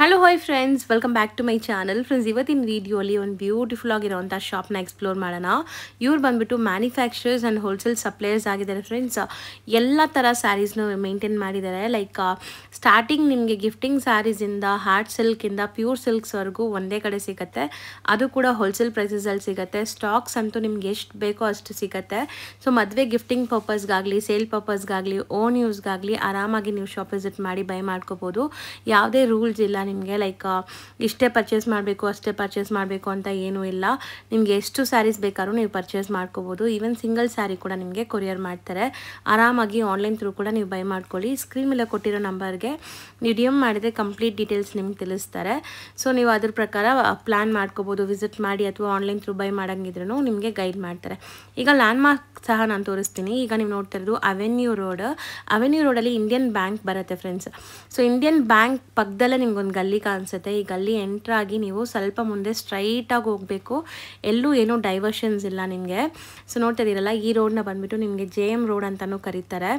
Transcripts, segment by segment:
Hello hi friends, welcome back to my channel. Friends, ಇವತ್ತಿನ ವಿಡಿಯೋಲಿ ಒಂದು ಬ್ಯೂಟಿಫುಲ್ ಆಗಿರೋವಂಥ ಶಾಪ್ನ ಎಕ್ಸ್ಪ್ಲೋರ್ ಮಾಡೋಣ. ಇವ್ರು ಬಂದುಬಿಟ್ಟು ಮ್ಯಾನುಫ್ಯಾಕ್ಚರರ್ಸ್ ಆ್ಯಂಡ್ ಹೋಲ್ಸೇಲ್ ಸಪ್ಲೈಯರ್ಸ್ ಆಗಿದ್ದಾರೆ ಫ್ರೆಂಡ್ಸ್. ಎಲ್ಲ ಥರ ಸ್ಯಾರೀಸ್ನ ಮೇಂಟೈನ್ ಮಾಡಿದ್ದಾರೆ. ಲೈಕ್ ಸ್ಟಾರ್ಟಿಂಗ್ ನಿಮಗೆ ಗಿಫ್ಟಿಂಗ್ ಸ್ಯಾರೀಸಿಂದ ಹಾರ್ಟ್ ಸಿಲ್ಕಿಂದ ಪ್ಯೂರ್ ಸಿಲ್ಕ್ಸ್ವರೆಗೂ ಒಂದೇ ಕಡೆ ಸಿಗುತ್ತೆ. ಅದು ಕೂಡ ಹೋಲ್ಸೇಲ್ ಪ್ರೈಸಸಲ್ಲಿ ಸಿಗುತ್ತೆ. ಸ್ಟಾಕ್ಸ್ ಅಂತೂ ನಿಮ್ಗೆ ಎಷ್ಟು ಬೇಕೋ ಅಷ್ಟು ಸಿಗುತ್ತೆ. ಸೊ ಮದುವೆ ಗಿಫ್ಟಿಂಗ್ ಪರ್ಪಸ್ಗಾಗಲಿ, ಸೇಲ್ ಪರ್ಪಸ್ಗಾಗಲಿ, ಓನ್ ಯೂಸ್ಗಾಗಲಿ ಆರಾಮಾಗಿ ನೀವು ಶಾಪ್ ವಿಸಿಟ್ ಮಾಡಿ ಬೈ ಮಾಡ್ಕೋಬೋದು. ಯಾವುದೇ ರೂಲ್ಸ್ ಇಲ್ಲ ನಿಮಗೆ. ಲೈಕ್ ಇಷ್ಟೇ ಪರ್ಚೇಸ್ ಮಾಡಬೇಕು, ಅಷ್ಟೇ ಪರ್ಚೇಸ್ ಮಾಡಬೇಕು ಅಂತ ಏನೂ ಇಲ್ಲ. ನಿಮಗೆ ಎಷ್ಟು ಸ್ಯಾರೀಸ್ ಬೇಕಾದ್ರೂ ನೀವು ಪರ್ಚೇಸ್ ಮಾಡ್ಕೋಬೋದು. ಈವನ್ ಸಿಂಗಲ್ ಸ್ಯಾರಿ ಕೂಡ ನಿಮಗೆ ಕೊರಿಯರ್ ಮಾಡ್ತಾರೆ. ಆರಾಮಾಗಿ ಆನ್ಲೈನ್ ಥ್ರೂ ಕೂಡ ನೀವು ಬೈ ಮಾಡ್ಕೊಳ್ಳಿ. ಸ್ಕ್ರೀನ್ ಮೇಲೆ ಕೊಟ್ಟಿರೋ ನಂಬರ್ಗೆ ನೀವು ಡಿ ಎಮ್ ಮಾಡಿದರೆ ಕಂಪ್ಲೀಟ್ ಡೀಟೇಲ್ಸ್ ನಿಮ್ಗೆ ತಿಳಿಸ್ತಾರೆ. ಸೊ ನೀವು ಅದ್ರ ಪ್ರಕಾರ ಪ್ಲ್ಯಾನ್ ಮಾಡ್ಕೋಬೋದು. ವಿಸಿಟ್ ಮಾಡಿ ಅಥವಾ ಆನ್ಲೈನ್ ಥ್ರೂ ಬೈ ಮಾಡೋಂಗಿದ್ರೂ ನಿಮಗೆ ಗೈಡ್ ಮಾಡ್ತಾರೆ. ಈಗ ಲ್ಯಾಂಡ್ಮಾರ್ಕ್ ಸಹ ನಾನು ತೋರಿಸ್ತೀನಿ. ಈಗ ನೀವು ನೋಡ್ತಾ ಇರೋದು ಅವೆನ್ಯೂ ರೋಡಲ್ಲಿ ಇಂಡಿಯನ್ ಬ್ಯಾಂಕ್ ಬರುತ್ತೆ ಫ್ರೆಂಡ್ಸ್. ಸೊ ಇಂಡಿಯನ್ ಬ್ಯಾಂಕ್ ಪಕ್ಕದಲ್ಲೇ ನಿಮ್ಗೊಂದು ಗಲ್ಲಿ ಕಾಣಿಸುತ್ತೆ. ಈ ಗಲ್ಲಿ ಎಂಟ್ರಾಗಿ ನೀವು ಸ್ವಲ್ಪ ಮುಂದೆ ಸ್ಟ್ರೈಟಾಗಿ ಹೋಗಬೇಕು. ಎಲ್ಲೂ ಏನೂ ಡೈವರ್ಷನ್ಸ್ ಇಲ್ಲ ನಿಮಗೆ. ಸೊ ನೋಡ್ತಾ ಇದ್ದೀರಲ್ಲ, ಈ ರೋಡ್ನ ಬಂದುಬಿಟ್ಟು ನಿಮಗೆ JM ರೋಡ್ ಅಂತಲೂ ಕರೀತಾರೆ.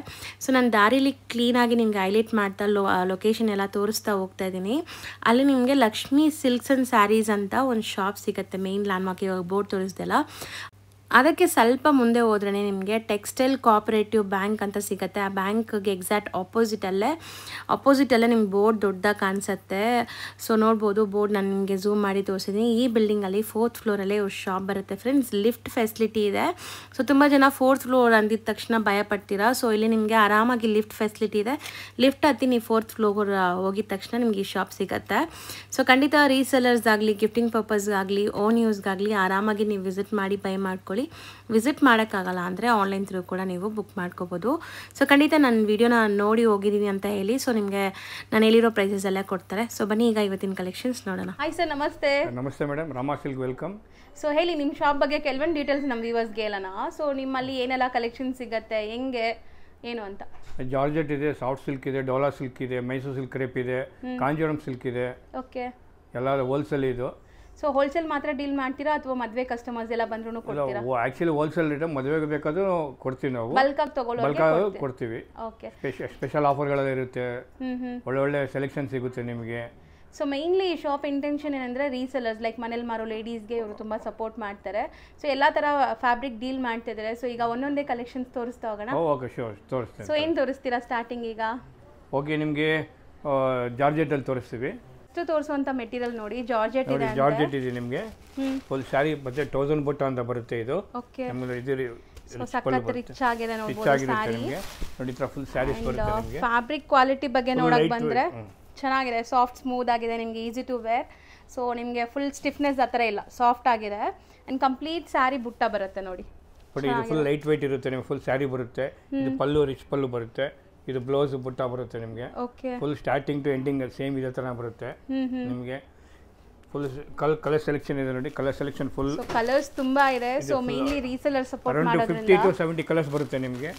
ಸೊ ನಾನು ದಾರಿಲಿ ಕ್ಲೀನಾಗಿ ನಿಮ್ಗೆ ಹೈಲೈಟ್ ಮಾಡ್ತಾ ಲೊಕೇಶನ್ ಎಲ್ಲ ತೋರಿಸ್ತಾ ಹೋಗ್ತಾ ಇದ್ದೀನಿ. ಅಲ್ಲಿ ನಿಮಗೆ ಲಕ್ಷ್ಮೀ ಸಿಲ್ಕ್ಸ್ ಆ್ಯಂಡ್ ಸ್ಯಾರೀಸ್ ಅಂತ ಒಂದು ಶಾಪ್ ಸಿಗುತ್ತೆ. ಮೇನ್ ಲ್ಯಾಂಡ್ಮಾರ್ಕ್ ಇವಾಗ ಬೋರ್ಡ್ ತೋರಿಸ್ದೆಲ್ಲ, ಅದಕ್ಕೆ ಸ್ವಲ್ಪ ಮುಂದೆ ಹೋದ್ರೇ ನಿಮಗೆ ಟೆಕ್ಸ್ಟೈಲ್ ಕೋಆಪರೇಟಿವ್ ಬ್ಯಾಂಕ್ ಅಂತ ಸಿಗುತ್ತೆ. ಆ ಬ್ಯಾಂಕ್ಗೆ ಎಕ್ಸಾಕ್ಟ್ ಆಪೋಸಿಟಲ್ಲೇ ನಿಮ್ಗೆ ಬೋರ್ಡ್ ದೊಡ್ಡದಾಗಿ ಕಾಣಿಸುತ್ತೆ. ಸೊ ನೋಡ್ಬೋದು, ಬೋರ್ಡ್ ನಾನು ನಿಮಗೆ ಝೂಮ್ ಮಾಡಿ ತೋರಿಸಿದ್ದೀನಿ. ಈ ಬಿಲ್ಡಿಂಗಲ್ಲಿ 4th ಫ್ಲೋರಲ್ಲೇ ಶಾಪ್ ಬರುತ್ತೆ ಫ್ರೆಂಡ್ಸ್. ಲಿಫ್ಟ್ ಫೆಸಿಲಿಟಿ ಇದೆ. ಸೊ ತುಂಬ ಜನ 4th ಫ್ಲೋರ್ ಅಂದಿದ ತಕ್ಷಣ ಭಯ ಪಡ್ತೀರಾ. ಸೊ ಇಲ್ಲಿ ನಿಮಗೆ ಆರಾಮಾಗಿ ಲಿಫ್ಟ್ ಫೆಸಿಲಿಟಿ ಇದೆ. ಲಿಫ್ಟ್ ಹತ್ತಿ ನೀವು 4th ಫ್ಲೋರ್ ಹೋಗಿದ ತಕ್ಷಣ ನಿಮಗೆ ಈ ಶಾಪ್ ಸಿಗುತ್ತೆ. ಸೊ ಖಂಡಿತ ರೀಸೆಲರ್ಸ್ ಆಗಲಿ, ಗಿಫ್ಟಿಂಗ್ ಪರ್ಪಸ್ಗಾಗಲಿ, ಓನ್ ಯೂಸ್ಗಾಗಲಿ ಆರಾಮಾಗಿ ನೀವು ವಿಸಿಟ್ ಮಾಡಿ ಬೈ ಮಾಡ್ಕೊಳ್ಳಿ. ವಿಸಿಟ್ ಮಾಡೋಕ್ಕಾಗಲ್ಲ ಅಂದರೆ ಆನ್ಲೈನ್ ಥ್ರೂ ಕೂಡ ನೀವು ಬುಕ್ ಮಾಡ್ಕೋಬೋದು. ಸೊ ಖಂಡಿತ ನನ್ನ ವಿಡಿಯೋನ ನೋಡಿ ಹೋಗಿದ್ದೀನಿ ಅಂತ ಹೇಳಿ ಸೊ ನಿಮಗೆ ನಾನು ಹೇಳಿರೋ ಪ್ರೈಸಸ್ ಎಲ್ಲ ಕೊಡ್ತಾರೆ. ಸೊ ಬನ್ನಿ ಈಗ ಇವತ್ತಿನ ಕಲೆಕ್ಷನ್ಸ್ ನೋಡೋಣ. ಹಾಯ್ ಸರ್, ನಮಸ್ತೆ. ನಮಸ್ತೆ madam, Rama silk welcome. So ಹೇಳಿ, ನಿಮ್ಮ ಶಾಪ್ ಬಗ್ಗೆ ಕೆಲವೊಂದು ಡೀಟೇಲ್ಸ್ ನಮ್ಮ ವ್ಯೂವರ್ಸ್ಗೆ ಹೇಳೋಣ. ಸೊ ನಿಮ್ಮಲ್ಲಿ ಏನೆಲ್ಲ ಕಲೆಕ್ಷನ್ ಸಿಗುತ್ತೆ, ಹೆಂಗೆ ಏನು ಅಂತ. ಜಾರ್ಜೆಟ್ ಇದೆ, ಸಾಫ್ಟ್ ಸಿಲ್ಕ್ ಇದೆ, ಡೋಲಾ ಸಿಲ್ಕ್ ಇದೆ, ಮೈಸೂರು ಸಿಲ್ಕ್ ಕ್ರೇಪ್ ಇದೆ, ಕಾಂಜೀವರಂ ಸಿಲ್ಕ್ ಇದೆ. ಓಕೆ, ಎಲ್ಲ ಹೋಲ್ಸೇಲ್ ಇದು. ಸೊ ಹೋಲ್ಸೇಲ್ ಮಾತ್ರ ಡೀಲ್ ಮಾಡ್ತೀರಾ ಅಥವಾ ಮದುವೆ ಕಸ್ಟಮರ್ಸ್ ಎಲ್ಲ ಬಂದರೂ ಕೊಡ್ತೀರಾ? ಆ್ಯಕ್ಚುಲಿ ಹೋಲ್ಸೇಲ್ ರೇಟ್ ಮದುವೆಗೆ ಬೇಕಾದ್ರೂ ಕೊಡ್ತೀವಿ ನಾವು. ಬಲ್ಕಾಗಿ ತಗೊಳ್ಳೋಕೆ ಕೊಡ್ತೀವಿ. ಓಕೆ, ಸ್ಪೆಷಲ್ ಆಫರ್ಗಳೆಲ್ಲ ಇರುತ್ತೆ. ಒಳ್ಳೆ ಸೆಲೆಕ್ಷನ್ ಸಿಗುತ್ತೆ ನಿಮಗೆ. ಸೊ ಮೇನ್ಲಿ ಈ ಶಾಪ್ ಇಂಟೆನ್ಷನ್ ಏನಂದರೆ ರೀಸೆಲರ್ಸ್ ಲೈಕ್ ಮನೇಲಿ ಮಾರೋ ಲೇಡೀಸ್ಗೆ ಇವರು ತುಂಬ ಸಪೋರ್ಟ್ ಮಾಡ್ತಾರೆ. ಸೊ ಎಲ್ಲ ಥರ ಫ್ಯಾಬ್ರಿಕ್ ಡೀಲ್ ಮಾಡ್ತಿದ್ದಾರೆ. ಸೊ ಈಗ ಒಂದೊಂದೇ ಕಲೆಕ್ಷನ್ಸ್ ತೋರಿಸ್ತಾ ಹೋಗೋಣ. ಓಕೆ, ಶೋರ್, ತೋರಿಸ್ತೇನೆ. ಸೊ ಏನು ತೋರಿಸ್ತೀರಾ ಸ್ಟಾರ್ಟಿಂಗ್ ಈಗ? ಓಕೆ, ನಿಮಗೆ ಜಾರ್ಜೆಟಲ್ಲಿ ತೋರಿಸ್ತೀವಿ. ಫಸ್ಟ್ ತೋರಿಸುವಂಥ ಮೆಟೀರಿಯಲ್ ನೋಡಿ, ಜಾರ್ಜೆಟ್ ಇದೆ. ಜಾರ್ಜೆಟ್ ಇದೆ ನಿಮಗೆ. ಫುಲ್ ಸ್ಯಾರಿ ಮತ್ತೆ 1000 ಬುಟ್ಟ ಅಂತ ಬರುತ್ತೆ ಇದು. ಓಕೆ, ಇದು ಸಖತ್ ರಿಚ್ ಆಗಿದೆ ನೋಡಬಹುದು ಸ್ಯಾರಿ. ನೋಡಿ, ಫುಲ್ ಸ್ಯಾರೀಸ್ ಬರುತ್ತೆ ನಿಮಗೆ. ಫ್ಯಾಬ್ರಿಕ್ ಕ್ವಾಲಿಟಿ ಬಗ್ಗೆ ನೋಡಕ್ ಬಂದ್ರೆ ಚೆನ್ನಾಗಿದೆ. ಸಾಫ್ಟ್ ಸ್ಮೂತ್ ಆಗಿದೆ, ನಿಮಗೆ ಈಸಿ ಟು ವೇರ್. ಸೊ ನಿಮಗೆ ಫುಲ್ ಸ್ಟಿಫ್ನೆಸ್ ಆ ಥರ ಇಲ್ಲ, ಸಾಫ್ಟ್ ಆಗಿದೆ. ಆ್ಯಂಡ್ ಕಂಪ್ಲೀಟ್ ಸ್ಯಾರಿ ಬುಟ್ಟ ಬರುತ್ತೆ ನೋಡಿ. ಬಟ್ ಇದು ಫುಲ್ ಲೈಟ್ ವೆಯ್ಟ್ ಇರುತ್ತೆ ನಿಮಗೆ. ಫುಲ್ ಸ್ಯಾರಿ ಬರುತ್ತೆ. ಇದು ಪಲ್ಲು, ರಿಚ್ ಪಲ್ಲು ಬರುತ್ತೆ. ಇದು ಬ್ಲೌಸ್ ಬುಟ್ಟ ಬರುತ್ತೆ ನಿಮಗೆ. Full starting to ending same ಇದೇ ಥರ ಬರುತ್ತೆ ನಿಮಗೆ. ಫುಲ್ ಕಲರ್ ಸೆಲೆಕ್ಷನ್ ಇದೆ ನೋಡಿ. ಕಲರ್ ಸೆಲೆಕ್ಷನ್ ಫುಲ್ ಕಲರ್ಸ್ ತುಂಬಾ ಇದೆ. ಸೊ ಮೇನ್ಲಿ ರೀಸೆಲರ್ ಸಪೋರ್ಟ್ ಮಾಡೋದ್ರಿಂದ 50 to 70 ಕಲರ್ಸ್ ಬರುತ್ತೆ ನಿಮಗೆ.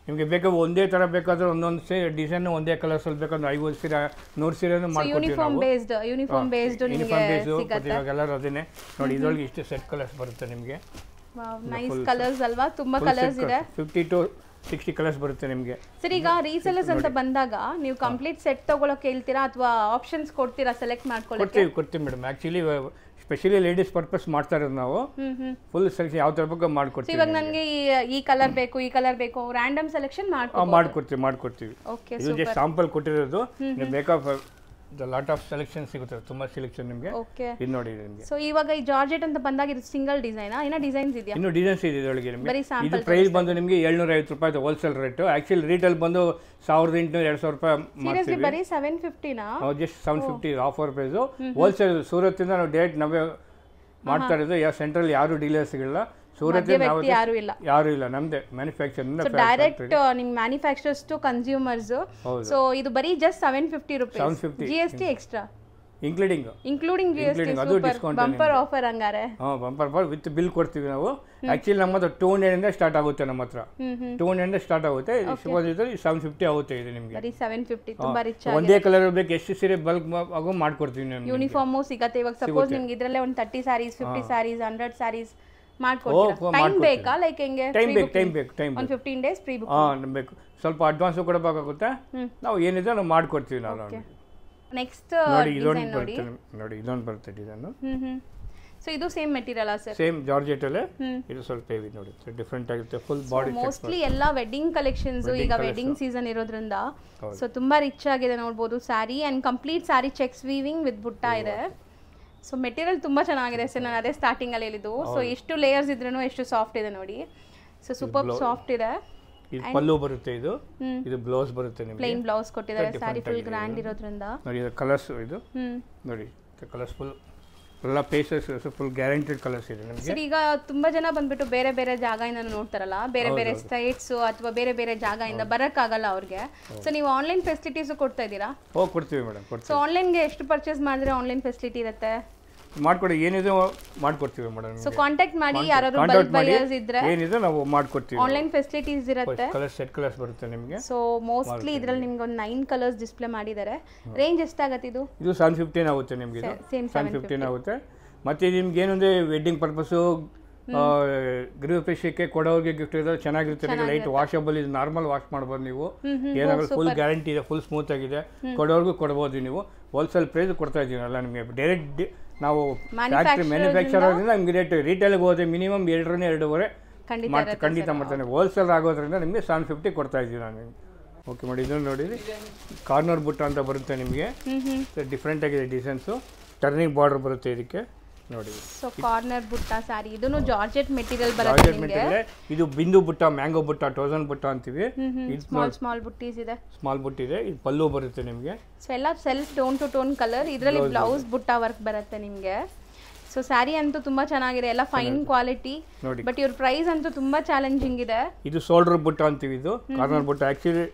ನಿಮಗೆ ಬೇಕಾದ್ರೆ ಒಂದೇ ಥರ ಬೇಕಾದ್ರೆ ಒಂದೊಂದು ಡಿಸೈನ್ ಒಂದೇ ಕಲರ್ಸ್ ಅಲ್ಲಿ ಬೇಕಾದ್ರೆ 50 ಸೀರೆ 100 ಸೀರೆನೂ ಮಾಡ್ಕೊಡ್ತೀವಿ ನಾವು. ಯೂನಿಫಾರ್ಮ್ ಬೇಸ್ಡ್ ನಿಮಗೆ ಸಿಗುತ್ತೆ. ಕಲರ್ ಅದೇನೆ ನೋಡಿ. ಇದರೊಳಗೆ ಇಷ್ಟು ಸೆಟ್ ಕಲರ್ಸ್ ಬರುತ್ತೆ ನಿಮಗೆ. ವಾವ್, ನೈಸ್ ಕಲರ್ಸ್ ಅಲ್ವಾ? ತುಂಬಾ ಕಲರ್ಸ್ ಇದೆ. 50 to 60 ಕಲರ್ಸ್ ಬರುತ್ತೆ ನಿಮಗೆ. ಸರ್, ಈಗ ರೀಸೆಲರ್ಸ್ ಅಂತ ಬಂದಾಗ ನೀವು ಕಂಪ್ಲೀಟ್ ಸೆಟ್ ತಗೊಳಕ್ಕೆ ಹೇಳ್ತೀರಾ ಅಥವಾ ಆಪ್ಷನ್ಸ್ ಕೊಡ್ತೀರಾ ಸೆಲೆಕ್ಟ್ ಮಾಡ್ಕೊಳ್ಳೋಕೆ? ಕೊಡ್ತೀವಿ madam. Actually specially ladies purpose ಮಾಡ್ತಾ ಇರೋದು ನಾವು. ಫುಲ್ ಸೆಲೆಕ್ಷನ್ ಯಾವ ಥರ ಬೇಕು ಮಾಡ್ಕೊಡ್ತೀವಿ. ಇವಾಗ ನನಗೆ ಈ ಕಲರ್ ಬೇಕು, ಈ ಕಲರ್ ಬೇಕು, ರ್ಯಾಂಡಮ್ ಸೆಲೆಕ್ಷನ್ ಮಾಡ್ಕೊಡ್ತೀವಿ. ಇದು ಜಸ್ಟ್ ಸ್ಯಾಂಪಲ್ ಕೊಟ್ಟಿರೋದು. ಬೇಕಾ ಲಾಟ್ ಆಫ್ ಸೆಲೆಕ್ಷನ್ ಸಿಗುತ್ತೆ. ತುಂಬಾ ಸೆಲೆಕ್ಷನ್ ನಿಮಗೆ. ಇದು ನೋಡಿ ನಿಮಗೆ. ಸೊ ಇವಾಗ ಈ ಜಾರ್ಜೆಟ್ ಅಂತ ಬಂದಾಗ ಇದು ಸಿಂಗಲ್ ಡಿಸೈನ್ ಏನೋ ಡಿಸೈನ್ಸ್ ಇದೆಯಾ? ಇನ್ನು ಡಿಸೈನ್ಸ್ ಇದೆ ಇದರೊಳಗೆ ನಿಮಗೆ. ಇದು ಪ್ರೈಸ್ ಬಂದು ನಿಮಗೆ 750 ರೂಪಾಯಿ ಹೋಲ್ಸೇಲ್ ರೇಟ್. ಆಕ್ಚುಲಿ ರಿಟೇಲ್ ಬಂದು 1800-2000 ರೂಪಾಯಿ ಮಾಡ್ತೀವಿ. ಬರೀ 750 ನಾ? Just 750 offer price. Wholesale Surat ಇಂದ ನಾವು ಡೈರೆಕ್ಟ್ ನಾವೇ ಮಾಡ್ತಾ ಇರೋದು. ಸೆಂಟ್ರಲ್ ಯಾರು ಡೀಲರ್ಸ್ ಗಳಿಲ್ಲ. ಸೂರತ್ ಯಾರು ಇಲ್ಲ, ನಮ್ದೇ ಮ್ಯಾನುಫ್ಯಾಕ್ಚರ್. ಡೈರೆಕ್ಟ್ ನಿಮ್ ಮ್ಯಾನುಫ್ಯಾಕ್ಚರರ್ಸ್ ಟು ಕನ್ಸ್ಯೂಮರ್ಸ್. ಸೊ ಇದು ಬರೀ just 750 rupees. GST extra including GST. ಅದು ಡಿಸ್ಕೌಂಟ್, ಬಂಪರ್ ಆಫರ್ ಹಂಗಾರೆ. ಬಂಪರ್ ಆಫರ್ ವಿತ್ ಬಿಲ್ ಕೊಡ್ತೀವಿ ನಾವು. ಆಕ್ಚುಲಿ ನಮ್ಮ ಹತ್ರ 200 ಇಂದ ಸ್ಟಾರ್ಟ್ ಆಗುತ್ತೆ. ನಮ್ಮ ಹತ್ರ 200 ಇಂದ ಸ್ಟಾರ್ಟ್ ಆಗುತ್ತೆ. 750 ಆಗುತ್ತೆ ಇದು ನಿಮಗೆ. ಬರೀ 750. ತುಂಬಾ ರಿಚ್ ಆಗಿದೆ. ಒಂದೇ ಕಲರ್ ಬೇಕು, ಎಷ್ಟು ಸೀರೆ ಬಲ್ಕ್ ಆಗೋ ಮಾಡ್ಕೊಡ್ತೀವಿ ನಿಮಗೆ. ಯೂನಿಫಾರ್ಮ್ ಸಿಗುತ್ತೆ. ಇವಾಗ ಸಪೋಸ್ ನಿಮ್ಗೆ ಇದರಲ್ಲೇ ಒಂದು 30 ಸ್ಯಾರೀಸ್, 50 ಸ್ಯಾರೀಸ್, 100 ಸ್ಯಾರೀಸ್ ಮಾಡ್ಕೊಡ್ತೀರಾ? ಟೈಮ್ ಬೇಕಾ? ಲೈಕ್ ಹೆಂಗೆ? ಟೈಮ್ ಬೇಕು. ಒಂದು 15 days ಪ್ರೀ ಬುಕ್ ಬೇಕು. ಸ್ವಲ್ಪ ಅಡ್ವಾನ್ಸ್ ಕೊಡಬೇಕಾಗುತ್ತೆ. ನಾವು ಏನಿದೆ ನಾವು ಮಾಡ್ಕೊಡ್ತೀವಿ ನಾವು. ನೆಕ್ಸ್ಟ್ ನೋಡಿ ಇದೊಂದು ಬರುತ್ತೆ ನೋಡಿ ಇದೊಂದು ಬರುತ್ತೆ ಡಿಸೈನ್ ಸೊ ಇದು same material sir same georgette ಅಲ್ಲೇ ಇದು ಸ್ವಲ್ಪ ಹೆವಿ ನೋಡಿ ಡಿಫರೆಂಟ್ ಆಗುತ್ತೆ ಫುಲ್ ಬಾಡಿ ಮೋಸ್ಟ್ಲಿ ಎಲ್ಲ ವೆಡ್ಡಿಂಗ್ ಕಲೆಕ್ಷನ್ಸ್ ಈಗ ವೆಡ್ಡಿಂಗ್ ಸೀಸನ್ ಇರೋದ್ರಿಂದ ಸೊ ತುಂಬಾ ರಿಚ್ ಆಗಿದೆ ನೋಡಬಹುದು sari and complete sari cheques weaving with ಬುಟ್ಟ ಇದೆ ಸೊ ಮೆಟೀರಿಯಲ್ ತುಂಬಾ ಚೆನ್ನಾಗಿದೆ ಸರ್ ನಾನು ಅದೇ ಸ್ಟಾರ್ಟಿಂಗ್ ಅಲ್ಲಿ ಹೇಳಿದ್ದು ಸೊ ಎಷ್ಟು ಲೇಯರ್ಸ್ ಇದ್ರೂ ಎಷ್ಟು ಸಾಫ್ಟ್ ಇದೆ ನೋಡಿ ಸೊ ಸೂಪರ್ ಸಾಫ್ಟ್ ಇದೆ ಇದು ಪಲ್ಲು ಬರುತ್ತೆ ಇದು ಬ್ಲೌಸ್ ಬರುತ್ತೆ ನಿಮಗೆ ಪ್ಲೇನ್ ಬ್ಲೌಸ್ ಕೊಟ್ಟಿದ್ದಾರೆ ಸ್ಯಾರಿ ಫುಲ್ ಗ್ರ್ಯಾಂಡ್ ಇರೋದ್ರಿಂದ ನೋಡಿ ಇದು ಕಲರ್ಸ್ ಇದು ನೋಡಿ ಕಲರ್ಸ್ ಫುಲ್ ಎಲ್ಲ ಪೇಸಸ್ ಫುಲ್ ಗ್ಯಾರಂಟೆಡ್ ಕಲರ್ಸ್ ಇದೆ ನಮಗೆ ಸರ್ ಈಗ ತುಂಬಾ ಜನ ಬಂದ್ಬಿಟ್ಟು ಬೇರೆ ಬೇರೆ ಜಾಗದಿಂದ ನೋಡ್ತಾರಲ್ಲ ಬೇರೆ ಬೇರೆ ಸ್ಟೇಟ್ಸ್ ಅಥವಾ ಬೇರೆ ಬೇರೆ ಜಾಗದಿಂದ ಬರಕ್ಕಾಗಲ್ಲ ಅವ್ರಿಗೆ ಸೊ ನೀವು ಆನ್ಲೈನ್ ಫೆಸಿಲಿಟೀಸ್ ಕೊಡ್ತಾ ಇದ್ದೀರಾ ಕೊಡ್ತೀವಿ ಮೇಡಮ್ ಸೊ ಆನ್ಲೈನ್ಗೆ ಎಷ್ಟು ಪರ್ಚೇಸ್ ಮಾಡಿದ್ರೆ ಆನ್ಲೈನ್ ಫೆಸಿಲಿಟಿ ಇರುತ್ತೆ ಮಾಡ್ಕೊಡಿ ಏನಿದೆ ಮಾಡ್ಕೊಡ್ತೀವಿ ಮೇಡಮ್ ಸೊ ಕಾಂಟ್ಯಾಕ್ಟ್ ಮಾಡಿ ಯಾರಾದರೂ ಬಲ್ಕ್ ಬಯರ್ಸ್ ಇದ್ರೆ ಏನಿದೆ ನಾವು ಮಾಡ್ಕೊಡ್ತೀವಿ ಆನ್ಲೈನ್ ಫೆಸಿಲಿಟೀಸ್ ಇರುತ್ತೆ ಕಲರ್ ಸೆಟ್ ಕಲರ್ಸ್ ಬರುತ್ತೆ ನಿಮಗೆ ಸೊ ಮೋಸ್ಟ್ಲಿ ಇದರಲ್ಲಿ ನಿಮಗೆ ಒಂದು 9 ಕಲರ್ಸ್ ಡಿಸ್ಪ್ಲೇ ಮಾಡಿದ್ದಾರೆ ರೇಂಜ್ ಎಷ್ಟಾಗುತ್ತೆ ಇದು 715 ಆಗುತ್ತೆ ನಿಮಗೆ ಇದು 715 ಆಗುತ್ತೆ ಮತ್ತೆ ನಿಮ್ಗೆ ಏನಂದ್ರೆ ವೆಡ್ಡಿಂಗ್ ಪರ್ಪಸ್ಸು ಗೃಹ ಪ್ರವೇಶಕ್ಕೆ ಕೊಡೋರಿಗೆ ಗಿಫ್ಟ್ ಇದೆ ಚೆನ್ನಾಗಿರುತ್ತೆ ಲೈಟ್ ವಾಷಬಲ್ ಇದು ನಾರ್ಮಲ್ ವಾಶ್ ಮಾಡ್ಬೋದು ನೀವು ಏನಾದ್ರು ಫುಲ್ ಗ್ಯಾರಂಟಿ ಇದೆ ಫುಲ್ ಸ್ಮೂತ್ ಆಗಿದೆ ಕೊಡೋರ್ಗೂ ಕೊಡ್ಬೋದು ನೀವು ಹೋಲ್ಸೇಲ್ ಪ್ರೈಸ್ ಕೊಡ್ತಾ ಇದ್ದೀವಿ ಅಲ್ಲ ನಿಮಗೆ ಡೈರೆಕ್ಟ್ ನಾವು ಫ್ಯಾಕ್ಟ್ರಿ ಮ್ಯಾನುಫ್ಯಾಕ್ಚರಿಂದ ನಿಮ್ಗೆ ರೇಟ್ ರಿಟೇಲ್ಗೆ ಹೋದ್ರೆ ಮಿನಿಮಮ್ 2.5 ಖಂಡಿತ ಮಾಡ್ತಾನೆ ಹೋಲ್ಸೇಲ್ ಆಗೋದ್ರಿಂದ ನಿಮಗೆ 750 ಕೊಡ್ತಾ ಇದ್ದೀವಿ ನಾನು ಓಕೆ ಮಾಡಿ ಇದನ್ನು ನೋಡಿರಿ ಕಾರ್ನರ್ ಬುಟ್ಟ ಅಂತ ಬರುತ್ತೆ ನಿಮಗೆ ಡಿಫ್ರೆಂಟ್ ಆಗಿದೆ ಡಿಸೈನ್ಸು ಟರ್ನಿಂಗ್ ಬಾರ್ಡರ್ ಬರುತ್ತೆ ಇದಕ್ಕೆ ನೋಡಿ ಸೊ ಕಾರ್ನರ್ ಬುಟ್ಟ ಸಾರಿ ಇದನ್ನು ಜಾರ್ಜೆಟ್ ಮೆಟೀರಿಯಲ್ ಬರುತ್ತೆ ನಿಮಗೆ ಇದು ಬಿಂದು ಬುಟ್ಟ ಮ್ಯಾಂಗೋ ಬುಟ್ಟ ಟೋಸನ್ ಬುಟ್ಟ ಅಂತೀವಿ ಇದು ಸ್ಮಾಲ್ ಬುಟ್ಟೀಸ್ ಇದೆ ಸ್ಮಾಲ್ ಬುಟ್ಟ ಇದೆ ಇದು ಪಲ್ಲು ಬರುತ್ತೆ ನಿಮಗೆ ಸೊ ಎಲ್ಲ self tone to tone colour ಇದರಲ್ಲಿ ಬ್ಲೌಸ್ ಬುಟ್ಟ ವರ್ಕ್ ಬರುತ್ತೆ ನಿಮಗೆ ಸೊ ಸ್ಯಾರಿ ಅಂತೂ ತುಂಬಾ ಚೆನ್ನಾಗಿದೆ ಎಲ್ಲ ಫೈನ್ ಕ್ವಾಲಿಟಿ ಬಟ್ ಇವ್ರ ಪ್ರೈಸ್ ಅಂತೂ ತುಂಬಾ ಚಾಲೆಂಜಿಂಗ್ ಇದೆ ಇದು ಶೋಲ್ಡರ್ ಬುಟ್ಟ ಅಂತೀವಿ ಇದು ಕಾರ್ನರ್ ಬುಟ್ಟ ಆಕ್ಚುಲಿ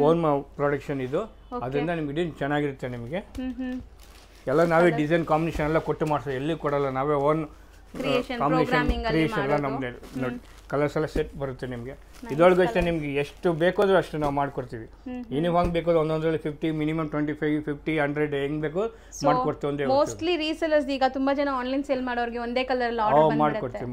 ಓನ್ ಪ್ರೊಡಕ್ಷನ್ ಇದು ಅದರಿಂದ ನಿಮಗೆ ಚೆನ್ನಾಗಿರುತ್ತೆ ನಿಮಗೆ ಎಲ್ಲ ನಾವೇ ಡಿಸೈನ್ ಕಾಂಬಿನೇಷನ್ ಎಲ್ಲ ಕೊಟ್ಟು ಮಾಡ್ತೀವಿ ಎಲ್ಲಿ ಕೊಡಲ್ಲ ನಾವೇ ಓನ್ ಕಾಂಬಿನೇಷನ್ ಕ್ರಿಯೇಷನ್ ಎಲ್ಲ ನಮ್ಮದೇ ನೋಡಿ ಕಲರ್ಸ್ ಎಲ್ಲ ಸೆಟ್ ಬರುತ್ತೆ ನಿಮಗೆ ಇದೊಳಗೆ ಅಷ್ಟೇ ನಿಮ್ಗೆ ಎಷ್ಟು ಬೇಕಾದ್ರೂ ಅಷ್ಟು ನಾವು ಮಾಡ್ಕೊಡ್ತೀವಿ ಯೂನಿಫಾರ್ಮ್ ಬೇಕಾದ್ರೆ ಒಂದೊಂದರಲ್ಲಿ 50 ಮಿನಿಮಮ್ 25 50 100 ಹೆಂಗ್ ಬೇಕು ಮಾಡ್ಕೊಡ್ತೀವಿ ಒಂದೇ ಮೋಸ್ಟ್ಲಿ ರೀಸೆಲರ್ಸ್ ಈಗ ತುಂಬಾ ಜನ ಆನ್ಲೈನ್ ಸೇಲ್ ಮಾಡೋರಿಗೆ ಒಂದೇ ಕಲರ್ ಆರ್ಡರ್ ಮಾಡ್ಕೊಡ್ತೀವಿ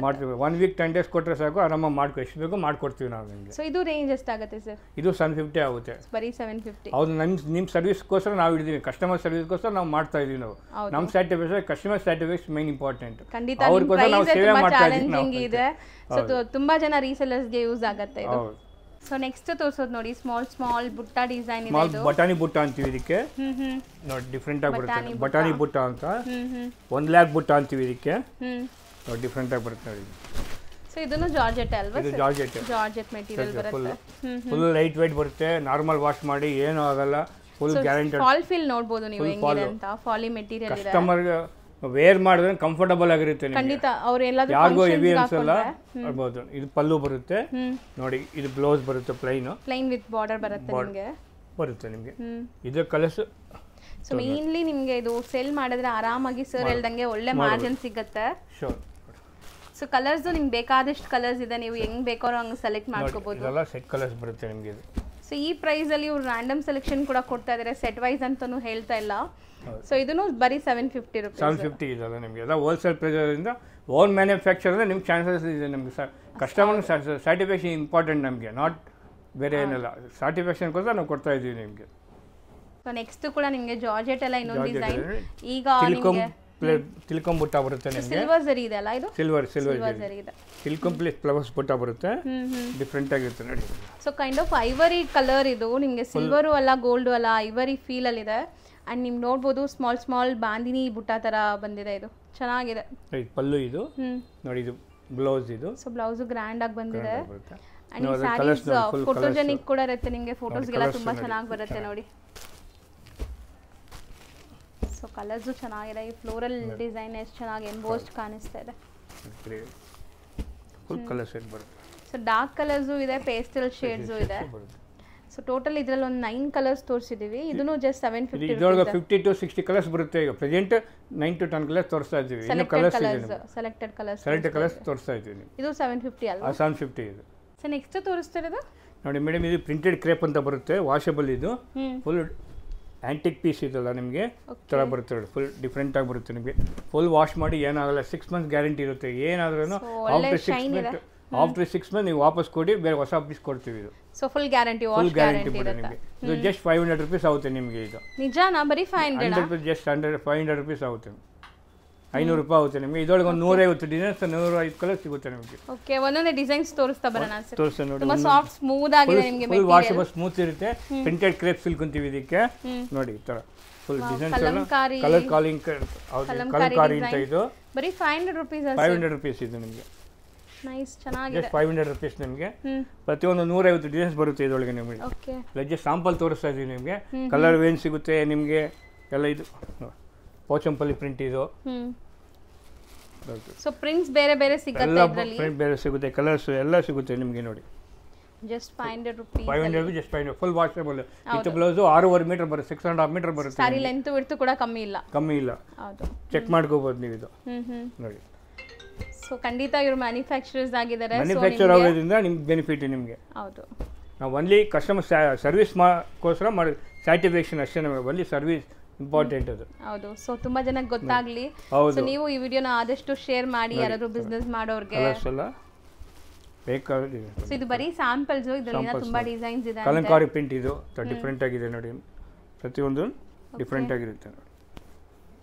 ಮಾಡ್ತೀವಿ 1 ವೀಕ್ 10 ಡೇಸ್ ಕೊಟ್ಟರೆ ಸಾಕು ಆರಾಮಾಗಿ ಮಾಡ್ಕೊ ಎಷ್ಟು ಬೇಕು ಮಾಡ್ಕೊಡ್ತೀವಿ ನಾವು ನಿಮಗೆ ಸೊ ಇದು ರೇಂಜ್ ಎಷ್ಟಾಗುತ್ತೆ ಸರ್ ಇದು 750 ಆಗುತ್ತೆ ಬರೀ 750 ಹೌದು ನಿಮ್ಮ ಸರ್ವಿಸ್ಗೋಸ್ಕರ ನಾವು ಹಿಡಿದೀವಿ ಕಸ್ಟಮರ್ ಸರ್ವಿಸ್ಗೋಸ್ಕರ ನಾವು ಮಾಡ್ತಾ ಇದೀವಿ ನಾವು ನಮ್ಮ satisfaction customer satisfaction main important ಅವ್ರಿಗೋಸ್ಕರ ನಾವು ಸೇವೆ ಮಾಡ್ತಾ ಇದ್ದೀವಿ ಸೊ ತುಂಬಾ ಜನ ರೀಸೆಲರ್ಸ್ಗೆ ಯೂಸ್ ಆಗುತ್ತೆ ಇದು ಸೊ ನೆಕ್ಸ್ಟ್ ತೋರಿಸೋದು ನೋಡಿ ಸ್ಮಾಲ್ ಬುಟ್ಟ ಡಿಸೈನ್ ಇದೆ ಇದು ಬಟಾಣಿ ಬುಟ್ಟ ಅಂತೀವಿ ಇದಕ್ಕೆ ನೋಡಿ ಡಿಫ್ರೆಂಟ್ ಆಗಿ ಬರುತ್ತೆ ಬಟಾಣಿ ಬುಟ್ಟ ಅಂತ 1 ಲ್ಯಾಕ್ ಬುಟ್ಟ ಅಂತೀವಿ ಇದಕ್ಕೆ ನೋಡಿ ಡಿಫ್ರೆಂಟ್ ಆಗಿ ಬರುತ್ತೆ ನೋಡಿ ಸೊ ಇದನ್ನು ಜಾರ್ಜೆಟ್ ಅಲ್ವಾ ಇದು ಜಾರ್ಜೆಟ್ ಮೆಟೀರಿಯಲ್ ಬರುತ್ತೆ ಫುಲ್ ಲೈಟ್ weight ಬರುತ್ತೆ ನಾರ್ಮಲ್ ವಾಶ್ ಮಾಡಿ ಏನು ಆಗಲ್ಲ ಫುಲ್ ಗ್ಯಾರಂಟಿ ಫಾಲ್ ಫೀಲ್ ನೋಡಬಹುದು ನೀವು ಹೆಂಗಿದೆ ಅಂತ ಫಾಲಿ ಮೆಟೀರಿಯಲ್ ಇದೆ ಕಸ್ಟಮರ್ ವೇರ್ ಮಾಡಿದ್ರೆ ಕಂಫರ್ಟಬಲ್ ಆಗಿರುತ್ತೆ ಖಂಡಿತ ಅವರು ಎಲ್ಲಾದರೂ ಯಾರಿಗೂ ಹೆವಿ ಅನ್ಸಲ್ಲ ಅನ್ಬೋದು ಇದು ಪಲ್ಲು ಬರುತ್ತೆ ನೋಡಿ ಇದು ಬ್ಲೌಸ್ ಬರುತ್ತೆ ಪ್ಲೈನ್ ವಿತ್ ಬಾರ್ಡರ್ ಬರುತ್ತೆ ನಿಮಗೆ ಬರುತ್ತೆ ನಿಮಗೆ ಇದು ಕಲರ್ಸ್ ಸೊ ಮೇನ್ಲಿ ನಿಮಗೆ ಇದು ಸೆಲ್ ಮಾಡಿದ್ರೆ ಆರಾಮಾಗಿ ಸರ್ ಹೇಳ್ದಂಗೆ ಒಳ್ಳೆ ಮಾರ್ಜಿನ್ ಸಿಗುತ್ತೆ ಶೋರ್ ಸೊ ಕಲರ್ಸ್ ನಿಮ್ಗೆ ಬೇಕಾದಷ್ಟು ಕಲರ್ಸ್ ಇದೆ ನೀವು ಹೆಂಗ್ ಬೇಕಾದ್ರೂ ಹಂಗೆ ಸೆಲೆಕ್ಟ್ ಮಾಡ್ಕೋಬಹುದು ಇದೆಲ್ಲ ಸೆಟ್ ಕಲರ್ಸ್ ಬರುತ್ತೆ ನಿಮಗೆ ಇದು ಸೊ ಈ ಪ್ರೈಸ್ ಅಲ್ಲಿ ಇವರು ರ್ಯಾಂಡಮ್ ಸೆಲೆಕ್ಷನ್ ಕೂಡ ಕೊಡ್ತಾ ಇದ್ದಾರೆ ಸೆಟ್ ವೈಸ್ ಅಂತಾನೂ ಹೇಳ್ತಾ ಇಲ್ಲ ಸೊ ಇದನ್ನು ಬರೀ 750 ರೂಪಾಯಿ 750 ಇದಲ್ಲ ನಿಮಗೆ ಎಲ್ಲ ಹೋಲ್ಸೇಲ್ ಪ್ರೈಸರಿಂದ ಓನ್ ಮ್ಯಾನುಫ್ಯಾಕ್ಚರ್ ನಿಮ್ಗೆ ಚಾನ್ಸಸ್ ಇದೆ ನಿಮಗೆ ಕಸ್ಟಮರ್ ಸ್ಯಾಟಿಸ್ಫ್ಯಾಕ್ಷನ್ ಇಂಪಾರ್ಟೆಂಟ್ ನಮಗೆ ನಾಟ್ ಬೇರೆ ಏನಿಲ್ಲ ಸ್ಯಾಟಿಸ್ಫ್ಯಾಕ್ಷನ್ಗೋಸ್ಕರ ನಾವು ಕೊಡ್ತಾ ಇದ್ದೀವಿ ನಿಮಗೆ ಸೊ ನೆಕ್ಸ್ಟ್ ಕೂಡ ನಿಮಗೆ ಜಾರ್ಜೆಟ್ ಎಲ್ಲ ಇನ್ನೊಂದು ಡಿಸೈನ್ ಈಗ ತಿಲ್ಕಂ ಬುಟ್ಟ ಬರುತ್ತೆ ನಿಮಗೆ ಸಿಲ್ವರ್ ಜರಿ ಇದೆ ಅಲ್ಲ ಇದು ಸಿಲ್ವರ್ ಜರಿ ಇದೆ ತಿಲ್ಕಂ ಪ್ಲಸ್ ಫ್ಲವರ್ಸ್ ಬುಟ್ಟ ಬರುತ್ತೆ ಡಿಫ್ರೆಂಟ್ ಆಗಿರುತ್ತೆ ನೋಡಿ so kind of ivory colour ಇದು ನಿಮಗೆ ಸಿಲ್ವರು ಅಲ್ಲ ಗೋಲ್ಡು ಅಲ್ಲ ಐವರಿ ಫೀಲ್ ಅಲ್ಲಿ ಇದೆ ಅಂಡ್ ನೀವು ನೋಡಬಹುದು ಸ್ಮಾಲ್ ಬಾಂದಿನಿ ಬುಟ್ಟ ತರ ಬಂದಿದೆ ಇದು ಚೆನ್ನಾಗಿದೆ ಪಲ್ಲು ಇದು ನೋಡಿ ಇದು ಬ್ಲೌಸ್ ಇದು ಸೊ ಬ್ಲೌಸ್ ಗ್ರ್ಯಾಂಡ್ ಆಗಿ ಬಂದಿದೆ ಅಂಡ್ ಈ ಸ್ಯಾರೀಸ್ ಫೋಟೋಜೆನಿಕ್ ಕೂಡ ಇರುತ್ತೆ ನಿಮಗೆ ಫೋಟೋಸ್ಗೆಲ್ಲ ತುಂಬಾ ಚೆನ್ನಾಗಿ ಬರುತ್ತೆ ನೋಡಿ ಸೊ ಕಲರ್ಸ್ ಚೆನ್ನಾಗಿದೆ ಈ ಫ್ಲೋರಲ್ ಡಿಸೈನ್ ಎಷ್ಟು ಚೆನ್ನಾಗಿ ಎಂಬೋಸ್ಡ್ ಕಾಣಿಸ್ತಾ ಇದೆ ಫುಲ್ ಕಲರ್ ಸೆಟ್ ಬರುತ್ತೆ ಸೊ ಡಾರ್ಕ್ ಕಲರ್ಸ್ ಇದೆ ಪೇಸ್ಟಲ್ ಶೇಡ್ಸ್ ಇದೆ ಸೊ ಟೋಟಲ್ ಇದರಲ್ಲಿ ಒಂದು 9 ಕಲರ್ಸ್ ತೋರಿಸಿದೀವಿ ಇದನ್ನು ಜಸ್ಟ್ 750 ಇದರೊಳಗೆ 50 to 60 ಕಲರ್ಸ್ ಬರುತ್ತೆ ಈಗ ಪ್ರೆಸೆಂಟ್ 9 to 10 ಕಲರ್ಸ್ ತೋರಿಸ್ತಾ ಇದ್ದೀವಿ ಇನ್ನು ಕಲರ್ಸ್ ಇದೆ ಸೆಲೆಕ್ಟೆಡ್ ಕಲರ್ಸ್ ತೋರಿಸ್ತಾ ಇದ್ದೀವಿ ಇದು 750 ಅಲ್ವಾ 750 ಇದು ಸೊ ನೆಕ್ಸ್ಟ್ ತೋರಿಸ್ತಿರೋದು ನೋಡಿ ಮೇಡಮ್ ಇದು ಪ್ರಿಂಟೆಡ್ ಕ್ರೇಪ್ ಅಂತ ಬರುತ್ತೆ ವಾಷಬಲ್ ಇದು ಫುಲ್ ಆಂಟಿಕ್ ಪೀಸ್ ಇದಲ್ಲ ನಿಮಗೆ ಥರ ಬರುತ್ತೆ ಫುಲ್ ಡಿಫ್ರೆಂಟ್ ಆಗಿ ಬರುತ್ತೆ ನಿಮಗೆ ಫುಲ್ ವಾಶ್ ಮಾಡಿ ಏನಾಗಲ್ಲ 6 ಮಂತ್ಸ್ ಗ್ಯಾರಂಟಿ ಇರುತ್ತೆ ಏನಾದ್ರೂ ಆಫ್ಟರ್ 6 ಮಂತ್ ಆಫ್ಟರ್ 6 ಮಂತ್ ನೀವು ವಾಪಸ್ ಕೊಡಿ, ಬೇರೆ ಹೊಸ ಪೀಸ್ ಕೊಡ್ತೀವಿ. ಇದು so full guarantee, full guarantee ಬಿಡಿ ನಿಮಗೆ. ಇದು ಜಸ್ಟ್ 500 rupees ಆಗುತ್ತೆ ನಿಮಗೆ. ಇದು ನಿಜಾನಾ? ಬರೀ 500 ಜಸ್ಟ್ 500 rupees ಆಗುತ್ತೆ. 500 ರೂಪಾಯಿ ಆಗುತ್ತೆ ನಿಮಗೆ. ಇದರೊಳಗೆ ಒಂದು 150 ಡಿಸೈನ್ಸ್, 105 ಕಲರ್ ಸಿಗುತ್ತೆ ನಿಮಗೆ. ಓಕೆ, ಒಂದೊಂದೇ ಡಿಸೈನ್ಸ್ ತೋರಿಸ್ತಾ ಬರೋಣ ಸರ್. ತೋರಿಸ್ತಾ ನೋಡಿ. ತುಂಬಾ ಸಾಫ್ಟ್ ಸ್ಮೂತ್ ಆಗಿದೆ ನಿಮಗೆ ಮೆಟೀರಿಯಲ್. ಫುಲ್ ವಾಷಬಲ್ ಸ್ಮೂತ್ ಇರುತ್ತೆ. ಪ್ರಿಂಟೆಡ್ ಕ್ರೇಪ್ ಸಿಲ್ಕ್ ಅಂತೀವಿ ಇದಕ್ಕೆ. ನೋಡಿ ಈ ತರ ಫುಲ್ ಡಿಸೈನ್ಸ್ ಎಲ್ಲ ಕಲರ್ ಕಲಂಕಾರಿ ಅಂತ. ಇದು ಬರೀ 500 rupees ಅಷ್ಟೇ. 500 rupees ಇದು ನಿಮಗೆ. ನೈಸ್, ಚೆನ್ನಾಗಿದೆ. ಜಸ್ಟ್ 500 rupees ನಿಮಗೆ. ಪ್ರತಿಯೊಂದು 150 ಡಿಸೈನ್ಸ್ ಬರುತ್ತೆ ಇದರೊಳಗೆ ನಿಮಗೆ. ಓಕೆ, ಜಸ್ಟ್ ಸ್ಯಾಂಪಲ್ ತೋರಿಸ್ತಾ ಇದೀವಿ ನಿಮಗೆ. ಕಲರ್ ವೇನ್ ಸಿಗುತ್ತೆ ನಿಮಗೆ ಎಲ್ಲ. ಇದು ಪೋಚಂಪಲ್ಲಿ ಪ್ರಿಂಟ್ ಇದು. ಸೊ ಪ್ರಿಂಟ್ಸ್ ಬೇರೆ ಬೇರೆ ಸಿಗುತ್ತೆ ಇದರಲ್ಲಿ. ಪ್ರಿಂಟ್ ಬೇರೆ ಸಿಗುತ್ತೆ, ಕಲರ್ಸ್ ಎಲ್ಲ ಸಿಗುತ್ತೆ ನಿಮಗೆ. ನೋಡಿ just 500 rupees. 500 just 500. Full washable. With blouse 6.5 metre ಬರುತ್ತೆ, 6.5 ಮೀಟರ್ ಬರುತ್ತೆ. ಸಾರಿ ಲೆಂತ್ ವಿಡ್ತ್ ಕೂಡ ಕಮ್ಮಿ ಇಲ್ಲ. ಹೌದು, ಚೆಕ್ ಮಾಡ್ಕೋಬಹುದು ನೀವು. ಇದು ನೋಡಿ. ಸೊ ಖಂಡಿತ ಇವರು ಮ್ಯಾನುಫ್ಯಾಕ್ಚರರ್ಸ್ ಆಗಿದ್ದಾರೆ. ಮ್ಯಾನುಫ್ಯಾಕ್ಚರ್ ಆಗೋದ್ರಿಂದ ನಿಮ್ಗೆ ಬೆನಿಫಿಟ್ ನಿಮಗೆ. ಹೌದು, ನಾವು ಒನ್ಲಿ ಕಸ್ಟಮರ್ ಸರ್ವಿಸ್ ಗೋಸ್ಕರ ಮಾಡಿ ಸ್ಯಾಟಿಸ್ಫ್ಯಾಕ್ಷನ್ ಅಷ್ಟೇ ನಮಗೆ. ಒನ್ಲಿ ಸರ್ವಿಸ್ ಇಂಪಾರ್ಟೆಂಟ್ ಅದು. ಹೌದು, ಸೊ ತುಂಬಾ ಜನಕ್ಕೆ ಗೊತ್ತಾಗ್ಲಿ. ಸೊ ನೀವು ಈ ವಿಡಿಯೋನ ಆದಷ್ಟು ಶೇರ್ ಮಾಡಿ ಯಾರಾದ್ರೂ ಬಿಸ್ನೆಸ್ ಮಾಡೋರ್ಗೆ. ಬೇಕಾದ್ರೆ ಸೊ ಇದು ಬರೀ ಸ್ಯಾಂಪಲ್ಸ್, ಇದರಲ್ಲಿ ತುಂಬಾ ಡಿಸೈನ್ಸ್ ಇದೆ. ಕಲಂಕಾರಿ ಪ್ರಿಂಟ್ ಇದು ಡಿಫರೆಂಟ್ ಆಗಿದೆ ನೋಡಿ. ಪ್ರತಿಯೊಂದು ಡಿಫರೆಂಟ್ ಆಗಿರುತ್ತೆ ನೋಡಿ.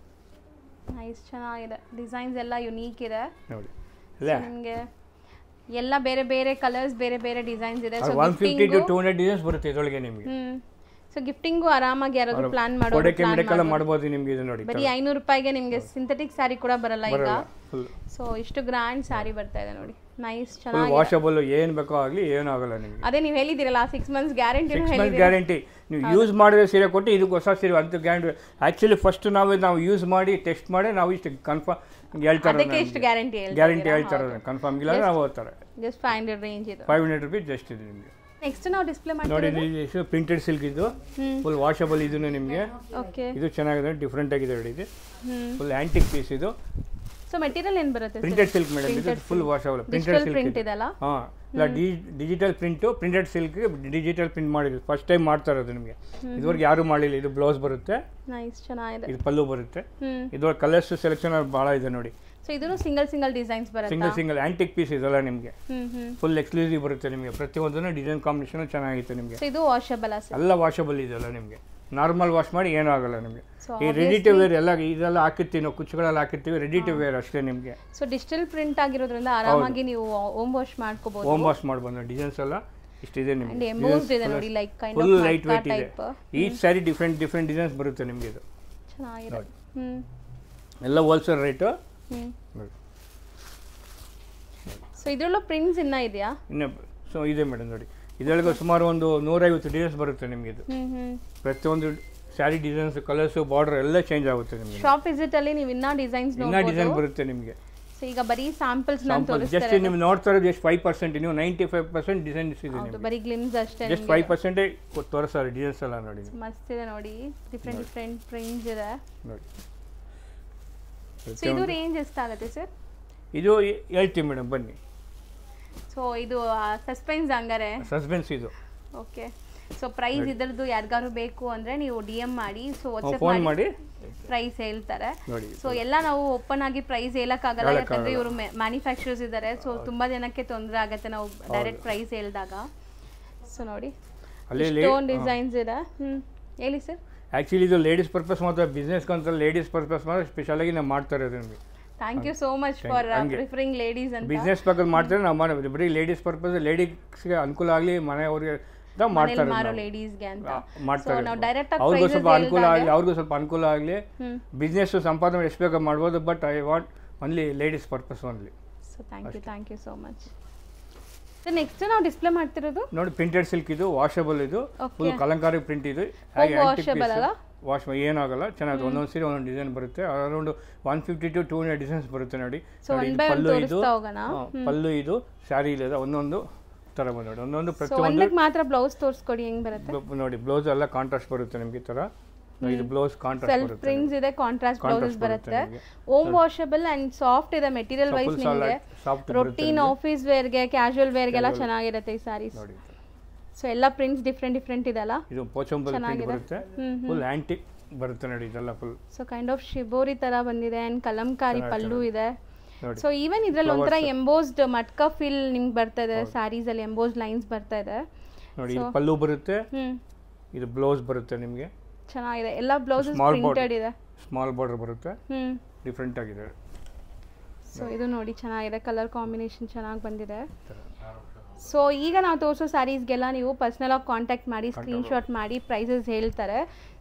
ನೈಸ್, ಚೆನ್ನಾಗಿದೆ. ಡಿಸೈನ್ಸ್ ಎಲ್ಲ ಯುನೀಕ್ ಇದೆ ನೋಡಿ. ನಿಮಗೆ ಎಲ್ಲ ಬೇರೆ ಬೇರೆ ಕಲರ್ಸ್, ಬೇರೆ ಬೇರೆ ಡಿಸೈನ್ಸ್ ಇದೆ. ಸೊ 150 to 200 ಡಿಸೈನ್ಸ್ ಬರುತ್ತೆ ಇದರೊಳಗೆ ನಿಮಗೆ. ಸೊ ಗಿಫ್ಟಿಂಗು ಆರಾಮಾಗಿ ಯಾರಾದ್ರೂ ಪ್ಲಾನ್ ಮಾಡಬಹುದು ನಿಮಗೆ. ಇದು ನೋಡಿ, ಬರೀ 500 ರೂಪಾಯಿಗೆ ನಿಮಗೆ ಸಿಂಥೆಟಿಕ್ ಸ್ಯಾರಿ ಕೂಡ ಬರಲ್ಲ ಈಗ. ಸೊ ಇಷ್ಟು ಗ್ರ್ಯಾಂಡ್ ಸ್ಯಾರಿ ಬರ್ತಾ ಇದೆ ನೋಡಿ. ನೈಸ್, ಚೆನ್ನಾಗಿ ವಾಷಬಲ್. ಏನು ಬೇಕೋ ಆಗಲಿ, ಏನೂ ಆಗಲ್ಲ ನಿಮಗೆ. ಅದೇ ನೀವು ಹೇಳಿದಿರಲ್ಲ 6 months ಗ್ಯಾರಂಟಿ. 6 months guarantee. ನೀವು ಯೂಸ್ ಮಾಡಿದ್ರೆ ಸೀರೆ ಕೊಟ್ಟು ಇದಕ್ಕೆ ಹೊಸ ಸೀರೆ ಅಂತ ಗ್ಯಾರಂಟಿ. ಆ್ಯಕ್ಚುಲಿ ಫಸ್ಟ್ ನಾವು ಯೂಸ್ ಮಾಡಿ ಟೆಸ್ಟ್ ಮಾಡಿ ನಾವು ಇಷ್ಟು ಕನ್ಫರ್ಮ್ ಹೇಳ್ತಾರೆ. ಗ್ಯಾರಂಟಿ ಹೇಳ್ತಾರೆ, ಕನ್ಫರ್ಮ್ ಇಲ್ಲ ನಾವು ಹೋಗ್ತಾರೆ. ಜಸ್ಟ್ 500 ರೇಂಜ್ ಇದು. 500 rupees ಜಸ್ಟ್ ಇದು ನಿಮಗೆ. ನೆಕ್ಸ್ಟ್ ನಾವು ಡಿಸ್ಪ್ಲೇ ಮಾಡಿ ನೋಡಿ. ಪ್ರಿಂಟೆಡ್ ಸಿಲ್ಕ್ ಇದು, ಫುಲ್ ವಾಷಬಲ್. ಇದು ನಿಮಗೆ. ಓಕೆ, ಇದು ಚೆನ್ನಾಗಿದೆ, ಡಿಫರೆಂಟ್ ಆಗಿದೆ ನೋಡಿ. ಇದು ಫುಲ್ ಆಂಟಿಕ್ ಪೀಸ್. ಇದು ಸೊ ಮೆಟೀರಿಯಲ್ ಏನು ಬರುತ್ತೆ? Printed silk madam. ಇದು ಫುಲ್ ವಾಷಬಲ್ ಪ್ರಿಂಟೆಡ್ ಸಿಲ್ಕ್ ಇದಲ್ಲ. ಇಲ್ಲ, digital print. Printed silk digital print ಮಾಡಿದ್ರು, ಫಸ್ಟ್ ಟೈಮ್ ಮಾಡ್ತಾ ಇರೋದು ನಿಮಗೆ. ಇದುವರೆಗೆ ಯಾರು ಮಾಡಿಲ್ಲ. ಇದು ಬ್ಲೌಸ್ ಬರುತ್ತೆ. ನೈಸ್, ಚೆನ್ನಾಗಿದೆ. ಇದು ಪಲ್ಲು ಬರುತ್ತೆ. ಇದ್ರೊಳಗೆ ಕಲರ್ಸ್ ಸೆಲೆಕ್ಷನ್ ಭಾಳ ಇದೆ ನೋಡಿ. ಸೊ ಇದನ್ನು ಸಿಂಗಲ್ ಡಿಸೈನ್ಸ್ ಬರುತ್ತೆ. ಸಿಂಗಲ್ ಆಂಟಿಕ್ ಪೀಸ್ ಇದೆಲ್ಲ ನಿಮಗೆ. ಫುಲ್ ಎಕ್ಸ್ಕ್ಲೂಸಿವ್ ಬರುತ್ತೆ ನಿಮಗೆ. ಪ್ರತಿಯೊಂದನ್ನು ಡಿಸೈನ್ ಕಾಂಬಿನೇಷನ್ ಚೆನ್ನಾಗಿರುತ್ತೆ ನಿಮಗೆ. ಇದು ವಾಷಬಲ್ ಎಲ್ಲ ವಾಷಬಲ್ ಇದೆಲ್ಲ ನಿಮಗೆ. ನಾರ್ಮಲ್ ವಾಶ್ ಮಾಡಿ ಏನೂ ಆಗಲ್ಲ ನಿಮಗೆ. ಈ ರೆಡಿ ಟು ವೇರ್ ಎಲ್ಲ ಇದೆಲ್ಲ ಹಾಕಿರ್ತೀವಿ ನಾವು, ಕುಚ್ಚುಗಳೆಲ್ಲ ಹಾಕಿರ್ತೀವಿ. ರೆಡಿ ಟು ವೇರ್ ಅಷ್ಟೇ ನಿಮಗೆ. ಸೊ ಡಿಜಿಟಲ್ ಪ್ರಿಂಟ್ ಆಗಿರೋದ್ರಿಂದ ಆರಾಮಾಗಿ ನೀವು ಹೋಮ್ ವಾಶ್ ಮಾಡ್ಕೋಬಹುದು. ಹೋಮ್ ವಾಶ್ ಮಾಡ್ಬೋದು. ಡಿಸೈನ್ಸ್ ಎಲ್ಲ ಇಷ್ಟಿದೆ ನಿಮಗೆ. ಎಮೋಸ್ಡ್ ಇದೆ ನೋಡಿ, like kind of full light weight ಇದೆ. ಈಚ್ ಸ್ಯಾರಿ ಡಿಫರೆಂಟ್ ಡಿಸೈನ್ಸ್ ಬರುತ್ತೆ ನಿಮಗೆ. ಇದು ಚೆನ್ನಾಗಿದೆ. ಎಲ್ಲ ಹೋಲ್ಸೇಲ್ ರೇಟ್. ಸೊ ಇದರಲ್ಲೂ ಪ್ರಿಂಟ್ಸ್ ಇನ್ನ ಇದೆಯಾ? ಇನ್ನು ಸೊ ಇದೆ ಮೇಡಮ್ ನೋಡಿ. ಇದರೊಳಗೆ ಸುಮಾರು ಒಂದು 150 ಡಿಸೈನ್ಸ್ ಬರುತ್ತೆ ನಿಮಗೆ. ಇದು ಪ್ರತಿಯೊಂದು ಸ್ಯಾರಿ ಡಿಸೈನ್ಸ್, ಕಲರ್ಸ್, ಬಾರ್ಡರ್ ಎಲ್ಲ ಚೇಂಜ್ ಆಗುತ್ತೆ ನಿಮಗೆ. ಶಾಪ್ ವಿಸಿಟ್ ಅಲ್ಲಿ ನೀವು ಇನ್ನ ಡಿಸೈನ್ಸ್ ಬರುತ್ತೆ ನಿಮಗೆ. ಸೊ ಈಗ ಬರೀ ಸ್ಯಾಂಪಲ್ಸ್ ನಾನು ತೋರಿಸ್ತಾರೆ. ಜಸ್ಟ್ ನೀವು ನೋಡ್ತಾ ಇರೋದು ಎಷ್ಟು 5%. ನೀವು 95% ಡಿಸೈನ್ಸ್ ಇದೆ ನಿಮಗೆ. ಬರೀ ಗ್ಲಿಮ್ಸ್ ಅಷ್ಟೇ. ಜಸ್ಟ್ 5% ತೋರಿಸ್ತಾರೆ ಡಿಸೈನ್ಸ್ ಎಲ್ಲ ನೋಡಿ. ಮಸ್ತ್ ಇದೆ ನೋಡಿ. ಡಿಫರೆಂಟ್ ಪ್ರಿಂಟ್ಸ್ ಇದೆ ನೋಡಿ. ಸೊ ಇದು ರೇಂಜ್ ಎಷ್ಟಾಗುತ್ತೆ ಸರ್? ಇದು ಹೇಳ್ತೀವಿ ಮೇಡಮ್, ಬನ್ನಿ. ಸೊ ಇದು ಸಸ್ಪೆನ್ಸ್ ಹಂಗಾರೆ. ಸಸ್ಪೆನ್ಸ್ ಇದು. ಓಕೆ, ಸೊ ಪ್ರೈಸ್ ಇದರದ್ದು ಯಾರಿಗಾರು ಬೇಕು ಅಂದ್ರೆ ನೀವು DM ಮಾಡಿ. ಸೊ ವಾಟ್ಸ್ಆಪ್ ಫೋನ್ ಮಾಡಿ ಪ್ರೈಸ್ ಹೇಳ್ತಾರೆ. ಸೊ ಎಲ್ಲ ನಾವು ಓಪನ್ ಆಗಿ ಪ್ರೈಸ್ ಹೇಳಕ್ಕಾಗಲ್ಲ, ಯಾಕಂದ್ರೆ ಇವರು ಮ್ಯಾನುಫ್ಯಾಕ್ಚರರ್ಸ್ ಇದ್ದಾರೆ. ಸೊ ತುಂಬಾ ಜನಕ್ಕೆ ತೊಂದರೆ ಆಗುತ್ತೆ ನಾವು ಡೈರೆಕ್ಟ್ ಪ್ರೈಸ್ ಹೇಳಿದಾಗ. ಸೊ ನೋಡಿ, ಸ್ಟೋನ್ ಡಿಸೈನ್ಸ್ ಇದೆ. ಹೇಳಿ ಸರ್. ಆ್ಯಕ್ಚುಲಿ ಇದು ಲೇಡೀಸ್ ಪರ್ಪಸ್ ಮಾತ್ರ, ಬಿಸ್ನೆಸ್ಗಂತ ಲೇಡೀಸ್ ಪರ್ಪಸ್ ಮಾತ್ರ ಸ್ಪೆಷಲ್ ಆಗಿ ನಾವು ಮಾಡ್ತಾ ಇರೋದು ನಿಮಗೆ. Thank you so much for preferring ladies ಅಂತ. ಬಿಸ್ನೆಸ್ ಪರ್ಪಸ್ ಮಾಡ್ತಾರೆ ನಾವು ಮಾಡೋದು. ಬರೀ ಲೇಡೀಸ್ ಪರ್ಪಸ್, ಲೇಡೀಸ್ಗೆ ಅನುಕೂಲ ಆಗಲಿ, ಮನೆಯವ್ರಿಗೆ ಮಾಡ್ತಾರೆ. ಅವ್ರಿಗೂ ಸ್ವಲ್ಪ ಅನುಕೂಲ ಆಗಲಿ, ಅವ್ರಿಗೂ ಸ್ವಲ್ಪ ಅನುಕೂಲ ಆಗಲಿ. ಬಿಸ್ನೆಸ್ ಸಂಪಾದನೆ ಎಷ್ಟು ಬೇಕಾಗಿ ಮಾಡ್ಬೋದು, but I want only ladies purpose only. So thank you so much. Next ನಾವು ಡಿಸ್ಪ್ಲೇ ಮಾಡ್ತಿರೋದು ನೋಡಿ, ಪ್ರಿಂಟೆಡ್ ಸಿಲ್ಕ್. ಇದು ವಾಷಬಲ್. ಇದು ಫುಲ್ ಕಲಂಕಾರಿ ಪ್ರಿಂಟ್. ಇದು ವಾಶ್ ಏನಾಗಲ್ಲ, ಚೆನ್ನಾಗಿ ಒಂದೊಂದು ಸೀರೆ ಒಂದೊಂದು ಡಿಸೈನ್ ಬರುತ್ತೆ. ಅರೌಂಡ್ 150 to 200 ಡಿಸೈನ್ಸ್ ಬರುತ್ತೆ ನೋಡಿ. ಪಲ್ಲು ಇದು, ಪಲ್ಲು ಇದು, ಸ್ಯಾರಿ ಇಲ್ಲ, ಒಂದೊಂದು ತರ ನೋಡಿ. ಒಂದೊಂದು ಪ್ರತಿಯೊಂದು ಮಾತ್ರ ಬ್ಲೌಸ್ ತೋರಿಸ್ಕೊಡಿ ಹೆಂಗ್ ಬರುತ್ತೆ ನೋಡಿ. ಬ್ಲೌಸ್ ಎಲ್ಲ ಕಾಂಟ್ರಾಸ್ಟ್ ಬರುತ್ತೆ ನಿಮಗೆ. ಈ ತರ ಇದು ಬ್ಲೌಸ್ ಕಾಂಟ್ರಾಸ್ಟ್ ಬರುತ್ತೆ. ಪ್ರಿಂಟ್ಸ್ ಇದೆ, ಕಾಂಟ್ರಾಸ್ಟ್ ಬ್ಲೌಸ್ ಬರುತ್ತೆ. ಹೋಮ್ ವಾಷಬಲ್ ಅಂಡ್ ಸಾಫ್ಟ್ ಇದೆ ಮೆಟೀರಿಯಲ್ ವೈಸ್. ನಿಮಗೆ ರೂಟೀನ್ ಆಫೀಸ್ ವೇರ್ ಗೆ, ಕ್ಯಾಶುವಲ್ ವೇರ್ ಗೆಲ್ಲ ಚೆನ್ನಾಗಿರುತ್ತೆ ಈ ಸಾರೀಸ್ ನೋಡಿ. ಸೊ ಎಲ್ಲ ಪ್ರಿಂಟ್ಸ್ ಡಿಫರೆಂಟ್ ಇದೆಲ್ಲ. ಇದು ಪೋಚಂಪಲ್ ಪ್ರಿಂಟ್ ಬರುತ್ತೆ, ಫುಲ್ ಆಂಟಿಕ್ ಬರುತ್ತೆ ನೋಡಿ. ಇದೆಲ್ಲ full so kind of shibori ತರ ಬಂದಿದೆ. ಅಂಡ್ ಕಲಂಕಾರಿ ಪಲ್ಲು ಇದೆ. ಸೊ ಈವನ್ ಇದ್ರಲ್ಲಿ ಒಂಥರ ಎಂಬೋಸ್ಡ್ ಮಟ್ಕಾ ಫೀಲ್ ನಿಮ್ಗೆ ಬರ್ತಾ ಇದೆ, ಸ್ಯಾರೀಸ್ ಅಲ್ಲಿ ಎಂಬೋಸ್ಡ್ ಲೈನ್ಸ್ ಬರ್ತಾ ಇದೆ ನೋಡಿ. ಇದು ಪಲ್ಲು ಬರುತ್ತೆ, ಇದು ಬ್ಲೌಸ್ ಬರುತ್ತೆ ನಿಮಗೆ. ಚೆನ್ನಾಗಿದೆ, ಎಲ್ಲ ಬ್ಲೌಸಸ್ ಪ್ರಿಂಟೆಡ್ ಇದೆ, ಸ್ಮಾಲ್ ಬಾರ್ಡರ್ ಬರುತ್ತೆ, ಡಿಫ್ರೆಂಟ್ ಆಗಿದೆ. ಸೊ ಇದು ನೋಡಿ ಚೆನ್ನಾಗಿದೆ, ಕಲರ್ ಕಾಂಬಿನೇಷನ್ ಚೆನ್ನಾಗಿ ಬಂದಿದೆ. ಸೊ ಈಗ ನಾವು ತೋರಿಸೋ ಸ್ಯಾರೀಸ್ಗೆಲ್ಲ ನೀವು ಪರ್ಸ್ನಲಾಗಿ ಕಾಂಟ್ಯಾಕ್ಟ್ ಮಾಡಿ ಸ್ಕ್ರೀನ್ಶಾಟ್ ಮಾಡಿ ಪ್ರೈಸಸ್ ಹೇಳ್ತಾರೆ.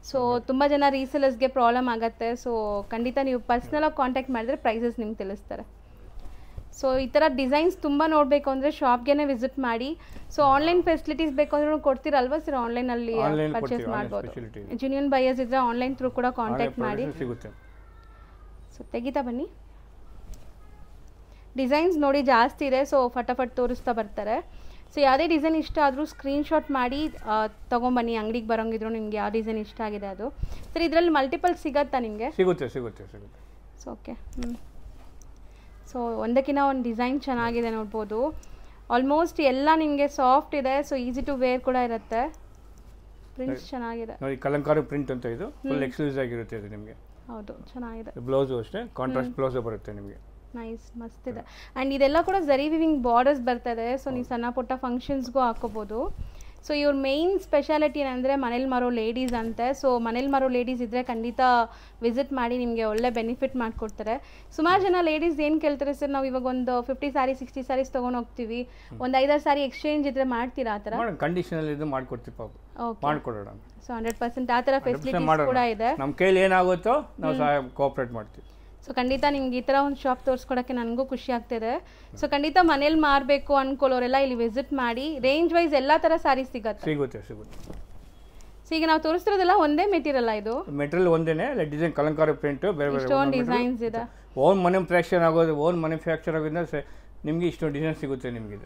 ಸೊ ತುಂಬ ಜನ ರೀಸೇಲರ್ಸ್ಗೆ ಪ್ರಾಬ್ಲಮ್ ಆಗುತ್ತೆ. ಸೊ ಖಂಡಿತ ನೀವು ಪರ್ಸ್ನಲಾಗಿ ಕಾಂಟ್ಯಾಕ್ಟ್ ಮಾಡಿದ್ರೆ ಪ್ರೈಸಸ್ ನಿಮ್ಗೆ ತಿಳಿಸ್ತಾರೆ. ಸೊ ಈ ಥರ ಡಿಸೈನ್ಸ್ ತುಂಬ ನೋಡಬೇಕು ಅಂದರೆ ಶಾಪ್ಗೆ ವಿಸಿಟ್ ಮಾಡಿ. ಸೊ ಆನ್ಲೈನ್ ಫೆಸಿಲಿಟೀಸ್ ಬೇಕು ಅಂದ್ರೂ ಕೊಡ್ತೀರಲ್ವಾ ಸರ್? ಆನ್ಲೈನಲ್ಲಿ ಪರ್ಚೇಸ್ ಮಾಡ್ಬೋದು. ಜೆನ್ಯೂನ್ ಬೈಯರ್ಸ್ ಇದ್ದರೆ ಆನ್ಲೈನ್ ಥ್ರೂ ಕೂಡ ಕಾಂಟ್ಯಾಕ್ಟ್ ಮಾಡಿ. ಸೊ ತೆಗಿತಾ ಬನ್ನಿ. ಡಿಸೈನ್ಸ್ ನೋಡಿ ಜಾಸ್ತಿ ಇದೆ, ಸೊ ಫಟಾಫಟ್ ತೋರಿಸ್ತಾ ಬರ್ತಾರೆ. ಸೊ ಯಾವುದೇ ಡಿಸೈನ್ ಇಷ್ಟ ಆದರೂ ಸ್ಕ್ರೀನ್ಶಾಟ್ ಮಾಡಿ ತೊಗೊಂಬನ್ನಿ. ಅಂಗಡಿಗೆ ಬರೋಂಗಿದ್ರು ನಿಮ್ಗೆ ಯಾವ ಡಿಸೈನ್ ಇಷ್ಟ ಆಗಿದೆ ಅದು. ಸರ್ ಇದರಲ್ಲಿ ಮಲ್ಟಿಪಲ್ ಸಿಗತ್ತಾ ನಿಮಗೆ? ಸಿಗುತ್ತೆ ಸಿಗುತ್ತೆ ಸಿಗುತ್ತೆ. So okay. ಸೊ ಒಂದಕ್ಕಿಂತ ಒಂದು ಡಿಸೈನ್ ಚೆನ್ನಾಗಿದೆ ನೋಡ್ಬೋದು. ಆಲ್ಮೋಸ್ಟ್ ಎಲ್ಲ ನಿಮಗೆ ಸಾಫ್ಟ್ ಇದೆ, ಸೊ ಈಸಿ ಟು ವೇರ್ ಕೂಡ ಇರುತ್ತೆ. ಪ್ರಿಂಟ್ಸ್ ಚೆನ್ನಾಗಿದೆ ನೋಡಿ, ಕಲಂಕಾರಿ ಪ್ರಿಂಟ್ ಅಂತ ಇದು ಫುಲ್ ಎಕ್ಸ್ಕ್ಲೂಸಿವ್ ಆಗಿರುತ್ತೆ ಇದು ನಿಮಗೆ. ಹೌದು ಚೆನ್ನಾಗಿದೆ. ಬ್ಲೌಸು ಅಷ್ಟೇ ಕಾಂಟ್ರಾಸ್ಟ್ ಬ್ಲೌಸ್ ಬರುತ್ತೆ ನಿಮಗೆ. ನೈಸ್, ಮಸ್ತ್ ಇದೆ. ಆ್ಯಂಡ್ ಇದೆಲ್ಲ ಕೂಡ ಝರಿ ವಿವಿಂಗ್ ಬಾರ್ಡರ್ಸ್ ಬರ್ತಾ ಇದೆ. ಸೊ ನೀವು ಸಣ್ಣ ಪುಟ್ಟ ಫಂಕ್ಷನ್ಸ್ಗೂ ಹಾಕೋಬೋದು. ಸೊ ಇವ್ರ ಮೇಯ್ನ್ ಸ್ಪೆಷಾಲಿಟಿ ಏನಂದರೆ ಮನೇಲಿ ಮಾರೋ ಲೇಡೀಸ್ ಅಂತೆ. ಸೊ ಮನೇಲಿ ಮಾರೋ ಲೇಡೀಸ್ ಇದ್ದರೆ ಖಂಡಿತ ವಿಸಿಟ್ ಮಾಡಿ, ನಿಮಗೆ ಒಳ್ಳೆ ಬೆನಿಫಿಟ್ ಮಾಡಿಕೊಡ್ತಾರೆ. ಸುಮಾರು ಜನ ಲೇಡೀಸ್ ಏನು ಕೇಳ್ತಾರೆ ಸರ್, ನಾವು ಇವಾಗ ಒಂದು 50 ಸ್ಯಾರಿ 60 ಸ್ಯಾರೀಸ್ ತೊಗೊಂಡು ಹೋಗ್ತೀವಿ, ಒಂದು 5-6 ಸ್ಯಾರಿ ಎಕ್ಸ್ಚೇಂಜ್ ಇದ್ದರೆ ಮಾಡ್ತೀರಾ? ಆ ಥರ ಕಂಡೀಷನಲ್ಲಿ ಇದು ಮಾಡ್ಕೊಡ್ತೀವಿ ಪಾಪ, ಮಾಡ್ಕೊಡೋಣ. ಸೊ 100% ಆ ಥರ ಫೆಸಿಲಿಟೀಸ್ ಕೂಡ ಇದೆ. ನಮ್ಮ ಕೈಲಿ ಏನಾಗುತ್ತೋ ನಾವು ಕೋಆಪರೇಟ್ ಮಾಡ್ತೀವಿ. ಸೊ ಖಂಡಿತ ನಿಮ್ಗೆ ಈ ಥರ ಒಂದು ಶಾಪ್ ತೋರಿಸ್ಕೊಡೋಕ್ಕೆ ನನಗೂ ಖುಷಿ ಆಗ್ತಿದೆ. ಸೊ ಖಂಡಿತ ಮನೇಲಿ ಮಾರಬೇಕು ಅಂದ್ಕೊಳ್ಳೋರೆಲ್ಲ ಇಲ್ಲಿ ವಿಸಿಟ್ ಮಾಡಿ. ರೇಂಜ್ ವೈಸ್ ಎಲ್ಲ ಥರ ಸ್ಯಾರೀಸ್ ಸಿಗುತ್ತೆ. ಸೊ ಈಗ ನಾವು ತೋರಿಸ್ತಿರೋದೆಲ್ಲ ಒಂದೇ ಮೆಟೀರಿಯಲ್? ಇದು ಮೆಟೀರಿಯಲ್ ಒಂದೇನೆ, ಡಿಸೈನ್ ಕಲಂಕಾರಿ ಪ್ರಿಂಟ್ ಬೇರೆ ಬೇರೆ ಇಷ್ಟೊಂದು ಡಿಸೈನ್ಸ್ ಇದೆ. ಓನ್ ಮ್ಯಾನುಫ್ಯಾಕ್ಚರ್ ಆಗೋದು, ಓನ್ ಮ್ಯಾನುಫ್ಯಾಕ್ಚರ್ ಆಗೋದ್ರಿಂದ ನಿಮಗೆ ಇಷ್ಟೊಂದು ಡಿಸೈನ್ ಸಿಗುತ್ತೆ ನಿಮಗೆ.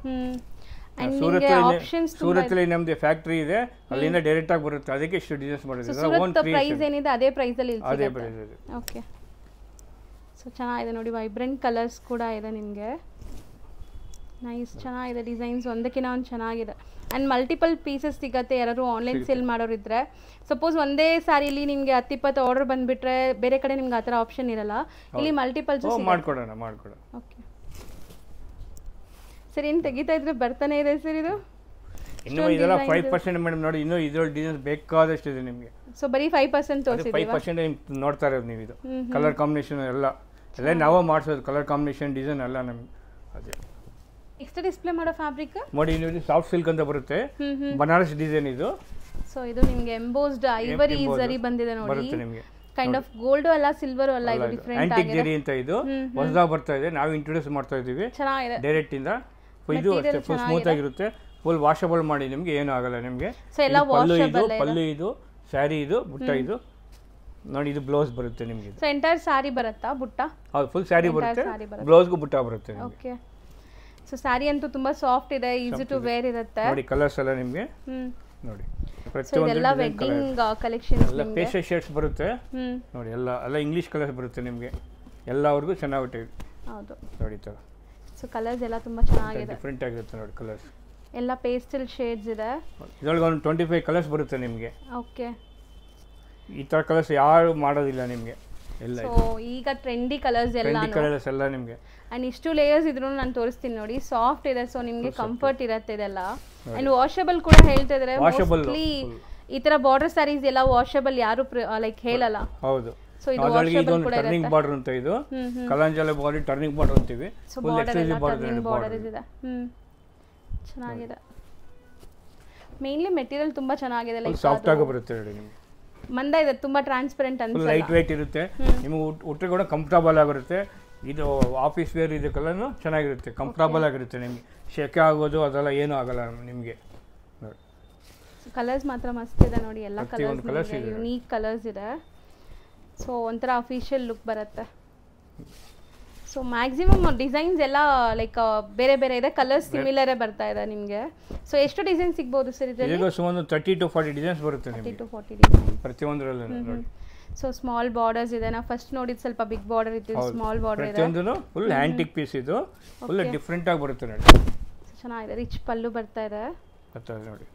ಸೂರತ್ಲಿ ನಮ್ದು ಫ್ಯಾಕ್ಟ್ರಿ ಇದೆ, ಅಲ್ಲಿಂದ ಡೈರೆಕ್ಟ್ ಆಗಿ ಬರುತ್ತೆ, ಅದಕ್ಕೆ ಇಷ್ಟು ಡಿಸೈನ್ಸ್ ಮಾಡಿದ್ರೆ ಓನ್ ಪ್ರೈಸ್ ಏನಿದೆ ಅದೇ ಪ್ರೈಸ್ ಅಲ್ಲಿ ಅದೇ ಪ್ರೈಸ್ ಇದೆ. ಓಕೆ. ಸೊ ಚೆನ್ನಾಗಿದೆ ನೋಡಿ, ವೈಬ್ರೆಂಟ್ ಕಲರ್ಸ್ ಕೂಡ ಇದೆ ನಿಮಗೆ. ನೈಸ್, ಚೆನ್ನಾಗಿದೆ ಡಿಸೈನ್ಸ್, ಒಂದಕ್ಕಿಂತ ಒಂದು ಚೆನ್ನಾಗಿದೆ. ಆ್ಯಂಡ್ ಮಲ್ಟಿಪಲ್ ಪೀಸಸ್ ಸಿಗುತ್ತೆ. ಯಾರು ಆನ್ಲೈನ್ ಸೇಲ್ ಮಾಡೋರಿದ್ರೆ ಸಪೋಸ್ ಒಂದೇ ಸ್ಯಾರಿಲಿ ನಿಮಗೆ 10-20 ಆರ್ಡರ್ ಬಂದುಬಿಟ್ರೆ ಬೇರೆ ಕಡೆ ನಿಮ್ಗೆ ಆ ಥರ ಆಪ್ಷನ್ ಇರಲ್ಲ. ಇಲ್ಲಿ ಮಲ್ಟಿಪಲ್ಸ್ ಮಾಡ್ಕೊಡೋಣ. ಓಕೆ ಸರ್, ಏನು ತೆಗಿತಾ ಇದ್ರೆ ಬರ್ತಾನೆ ಇದೆ ಸರ್ ಇದು. ಇನ್ನು ಇದೆಲ್ಲ 5% ಮೇಡಮ್ ನೋಡಿ, ಇನ್ನೂ ಇದರಲ್ಲಿ ಡಿಸೈನ್ಸ್ ಬೇಕಾದಷ್ಟು ಇದೆ ನಿಮಗೆ. ಸೊ ಬರೀ 5% ತೋರಿಸಿದ್ದೀವಿ. 5% ನೋಡ್ತಾ ಇರೋದು ನೀವು. ಇದು ಕಲರ್ ಕಾಂಬಿನೇಷನ್ ಎಲ್ಲ ನಾವೇ ಮಾಡಿಸೋದು, ಕಲರ್ ಕಾಂಬಿನೇಷನ್ ಡಿಸೈನ್ ಎಲ್ಲ ನಮಗೆ. ಅದೇ ನೆಕ್ಸ್ಟ್ ಡಿಸ್ಪ್ಲೇ ಮಾಡೋ ಫ್ಯಾಬ್ರಿಕ್ ನೋಡಿ, ನೀವು ಸಾಫ್ಟ್ ಸಿಲ್ಕ್ ಅಂತ ಬರುತ್ತೆ, ಬನಾರಸ್ ಡಿಸೈನ್ ಇದು. ಸೊ ಇದು ನಿಮಗೆ ಎಂಬೋಸ್ಡ್ ಐವರಿ ಝರಿ ಬಂದಿದೆ ನೋಡಿ, ಬರುತ್ತೆ ನಿಮಗೆ. ಕೈಂಡ್ ಆಫ್ ಗೋಲ್ಡ್ ಅಲ್ಲ ಸಿಲ್ವರ್ ಅಲ್ಲ, ಇದು ಡಿಫರೆಂಟ್ ಆಗಿದೆ. ಆಂಟಿಕ್ ಜರಿ ಅಂತ ಇದು ಹೊಸದಾಗಿ ಬರ್ತಾ ಇದೆ, ನಾವು ಇಂಟ್ರೊಡ್ಯೂಸ್ ಮಾಡ್ತಾ ಇದ್ದೀವಿ. ಚೆನ್ನಾಗಿದೆ ಡೈರೆಕ್ಟ್ ಇಂದ. ಇದು ಅಷ್ಟೇ ಫುಲ್ ಸ್ಮೂತ್ ಆಗಿರುತ್ತೆ, ಫುಲ್ ವಾಷಬಲ್ ಮಾಡಿ, ನಿಮಗೆ ಏನು ಆಗಲ್ಲ ನಿಮಗೆ. ಪಲ್ಲು ಇದು, ಸ್ಯಾರಿ ಇದು, ಬುಟ್ಟ ಇದು ನೋಡಿ. ಇದು ಬ್ಲೌಸ್ ಬರುತ್ತೆ ನಿಮಗೆ. ಸೊ ಎಂಟೈರ್ ಸ್ಯಾರಿ ಬರುತ್ತಾ ಬುಟ್ಟ? ಹೌದು, ಫುಲ್ ಸ್ಯಾರಿ ಬರುತ್ತೆ, ಬ್ಲೌಸ್ಗೂ ಬುಟ್ಟ ಬರುತ್ತೆ ನಿಮಗೆ. ಓಕೆ. ಸೊ ಸ್ಯಾರಿ ಅಂತೂ ತುಂಬಾ ಸಾಫ್ಟ್ ಇದೆ, ಈಸಿ ಟು ವೇರ್ ಇರುತ್ತೆ ನೋಡಿ. ಕಲರ್ಸ್ ಎಲ್ಲ ನಿಮಗೆ ನೋಡಿ, ಪ್ರತಿಯೊಂದು ವೆಡ್ಡಿಂಗ್ ಕಲೆಕ್ಷನ್ಸ್ ಎಲ್ಲ ಪೇಸ್ಟಲ್ ಶೇಡ್ಸ್ ಬರುತ್ತೆ ನೋಡಿ. ಎಲ್ಲ ಇಂಗ್ಲಿಷ್ ಕಲರ್ಸ್ ಬರುತ್ತೆ ನಿಮಗೆ, ಎಲ್ಲವರೆಗೂ ಚೆನ್ನಾಗುತ್ತೆ. ಹೌದು ನೋಡಿ ತರ. ಸೊ ಕಲರ್ಸ್ ಎಲ್ಲ ತುಂಬಾ ಚೆನ್ನಾಗಿದೆ, ಡಿಫರೆಂಟ್ ಆಗಿರುತ್ತೆ ನೋಡಿ ಕಲರ್ಸ್ ಎಲ್ಲ ಪೇಸ್ಟಲ್ ಶೇಡ್ಸ್ ಇದೆ. ಇದರೊಳಗೆ ಒಂದು 25 ಕಲರ್ಸ್ ಬರುತ್ತೆ ನಿಮಗೆ. ಓಕೆ. ಈ ತರ ಕಲರ್ಸ್ ಯಾರು ಮಾಡೋದಿಲ್ಲ ನಿಮಗೆ ಎಲ್ಲ. ಸೊ ಈಗ ಟ್ರೆಂಡಿ ಕಲರ್ಸ್ ಎಲ್ಲ ನಿಮಗೆ. ಅಂಡ್ ಇಷ್ಟು ಲೇಯರ್ಸ್ ಇದ್ರು ನಾನು ತೋರಿಸ್ತೀನಿ ನೋಡಿ, ಸಾಫ್ಟ್ ಇದೆ. ಸೊ ನಿಮಗೆ ಕಂಫರ್ಟ್ ಇರುತ್ತೆ ಇದೆಲ್ಲ. ಅಂಡ್ ವಾಷಬಲ್ ಕೂಡ ಹೇಳ್ತಾ ಇದ್ದಾರೆ. ಮೋಸ್ಟ್ಲಿ ಈ ತರ ಬಾರ್ಡರ್ ಸ್ಯಾರೀಸ್ ಎಲ್ಲ ವಾಷಬಲ್ ಯಾರು ಲೈಕ್ ಹೇಳಲ್ಲ. ಹೌದು. ಸೊ ಇದು ವಾಷಬಲ್ ಕೂಡ ಇರುತ್ತೆ. ಟರ್ನಿಂಗ್ ಬಾರ್ಡರ್ ಅಂತ ಇದು ಕಲಾಂಜಲಿ ಬಾಡಿ ಟರ್ನಿಂಗ್ ಬಾರ್ಡರ್ ಅಂತೀವಿ. ಸೊ ಬಾರ್ಡರ್ ಇದೆ. ಚೆನ್ನಾಗಿದೆ. ಮೇನ್ಲಿ ಮೆಟೀರಿಯಲ್ ತುಂಬಾ ಚೆನ್ನಾಗಿದೆ, ಲೈಕ್ ಸಾಫ್ಟ್ ಆಗಿ ಬರುತ್ತೆ ನೋಡಿ ನಿಮಗೆ. ಮಂದ ಇದೆ, ತುಂಬಾ ಟ್ರಾನ್ಸ್ಪರೆಂಟ್ ಅನ್ಸುತ್ತೆ, ಲೈಟ್ ವೇಟ್ ಇರುತ್ತೆ ನಿಮಗೆ. ಉಟ್ರೆ ಕೂಡ ಕಂಫರ್ಟಬಲ್ ಆಗಿರುತ್ತೆ. ಇದು ಆಫೀಸ್ ವೇರ್ ಇದಕ್ಕೆಲ್ಲನೂ ಚೆನ್ನಾಗಿರುತ್ತೆ, ಕಂಫರ್ಟಬಲ್ ಆಗಿರುತ್ತೆ ನಿಮಗೆ. ಶೆಕೆ ಆಗೋದು ಅದೆಲ್ಲ ಏನೂ ಆಗಲ್ಲ ನಿಮಗೆ. ಕಲರ್ಸ್ ಮಾತ್ರ ಮಸ್ತ್ ಇದೆ ನೋಡಿ, ಎಲ್ಲ ಕಲರ್ಸ್ ಯುನೀಕ್ ಕಲರ್ಸ್ ಇದೆ. ಸೊ ಒಂಥರ ಅಫಿಷಿಯಲ್ ಲುಕ್ ಬರುತ್ತೆ. ಸೊ ಮ್ಯಾಕ್ಸಿಮಮ್ ಡಿಸೈನ್ಸ್ ಎಲ್ಲ ಲೈಕ್ ಬೇರೆ ಬೇರೆ ಇದೆ, ಕಲರ್ಸ್ ಸಿಮಿಲರೇ ಬರ್ತಾ ಇದೆ ನಿಮಗೆ. ಸೊ ಎಷ್ಟು ಡಿಸೈನ್ ಸಿಗ್ಬೋದು ಸರ್ ಇದರಲ್ಲಿ? ಈಗ ಸುಮಾರು 30 to 40 ಡಿಸೈನ್ಸ್ ಬರುತ್ತೆ ನಿಮಗೆ. 30 to 40 ಡಿಸೈನ್ ಪ್ರತಿಯೊಂದರಲ್ಲೂ ನೋಡಿ. ಸೊ ಸ್ಮಾಲ್ ಬಾರ್ಡರ್ಸ್ ಇದೆ, ನಾವು ಫಸ್ಟ್ ನೋಡಿದ್ ಸ್ವಲ್ಪ ಬಿಗ್ ಬಾರ್ಡರ್ ಇತ್ತು, ಸ್ಮಾಲ್ ಬಾರ್ಡರ್ ಇದೆ. ಪ್ರತಿಯೊಂದೂ ಫುಲ್ ಆಂಟಿಕ್ ಪೀಸ್ ಇದು, ಫುಲ್ ಡಿಫರೆಂಟ್ ಆಗಿ ಬರುತ್ತೆ ನೋಡಿ. ಚೆನ್ನಾಗಿದೆ, ರಿಚ್ ಪಲ್ಲು ಬರ್ತಾ ಇದೆ ನೋಡಿ.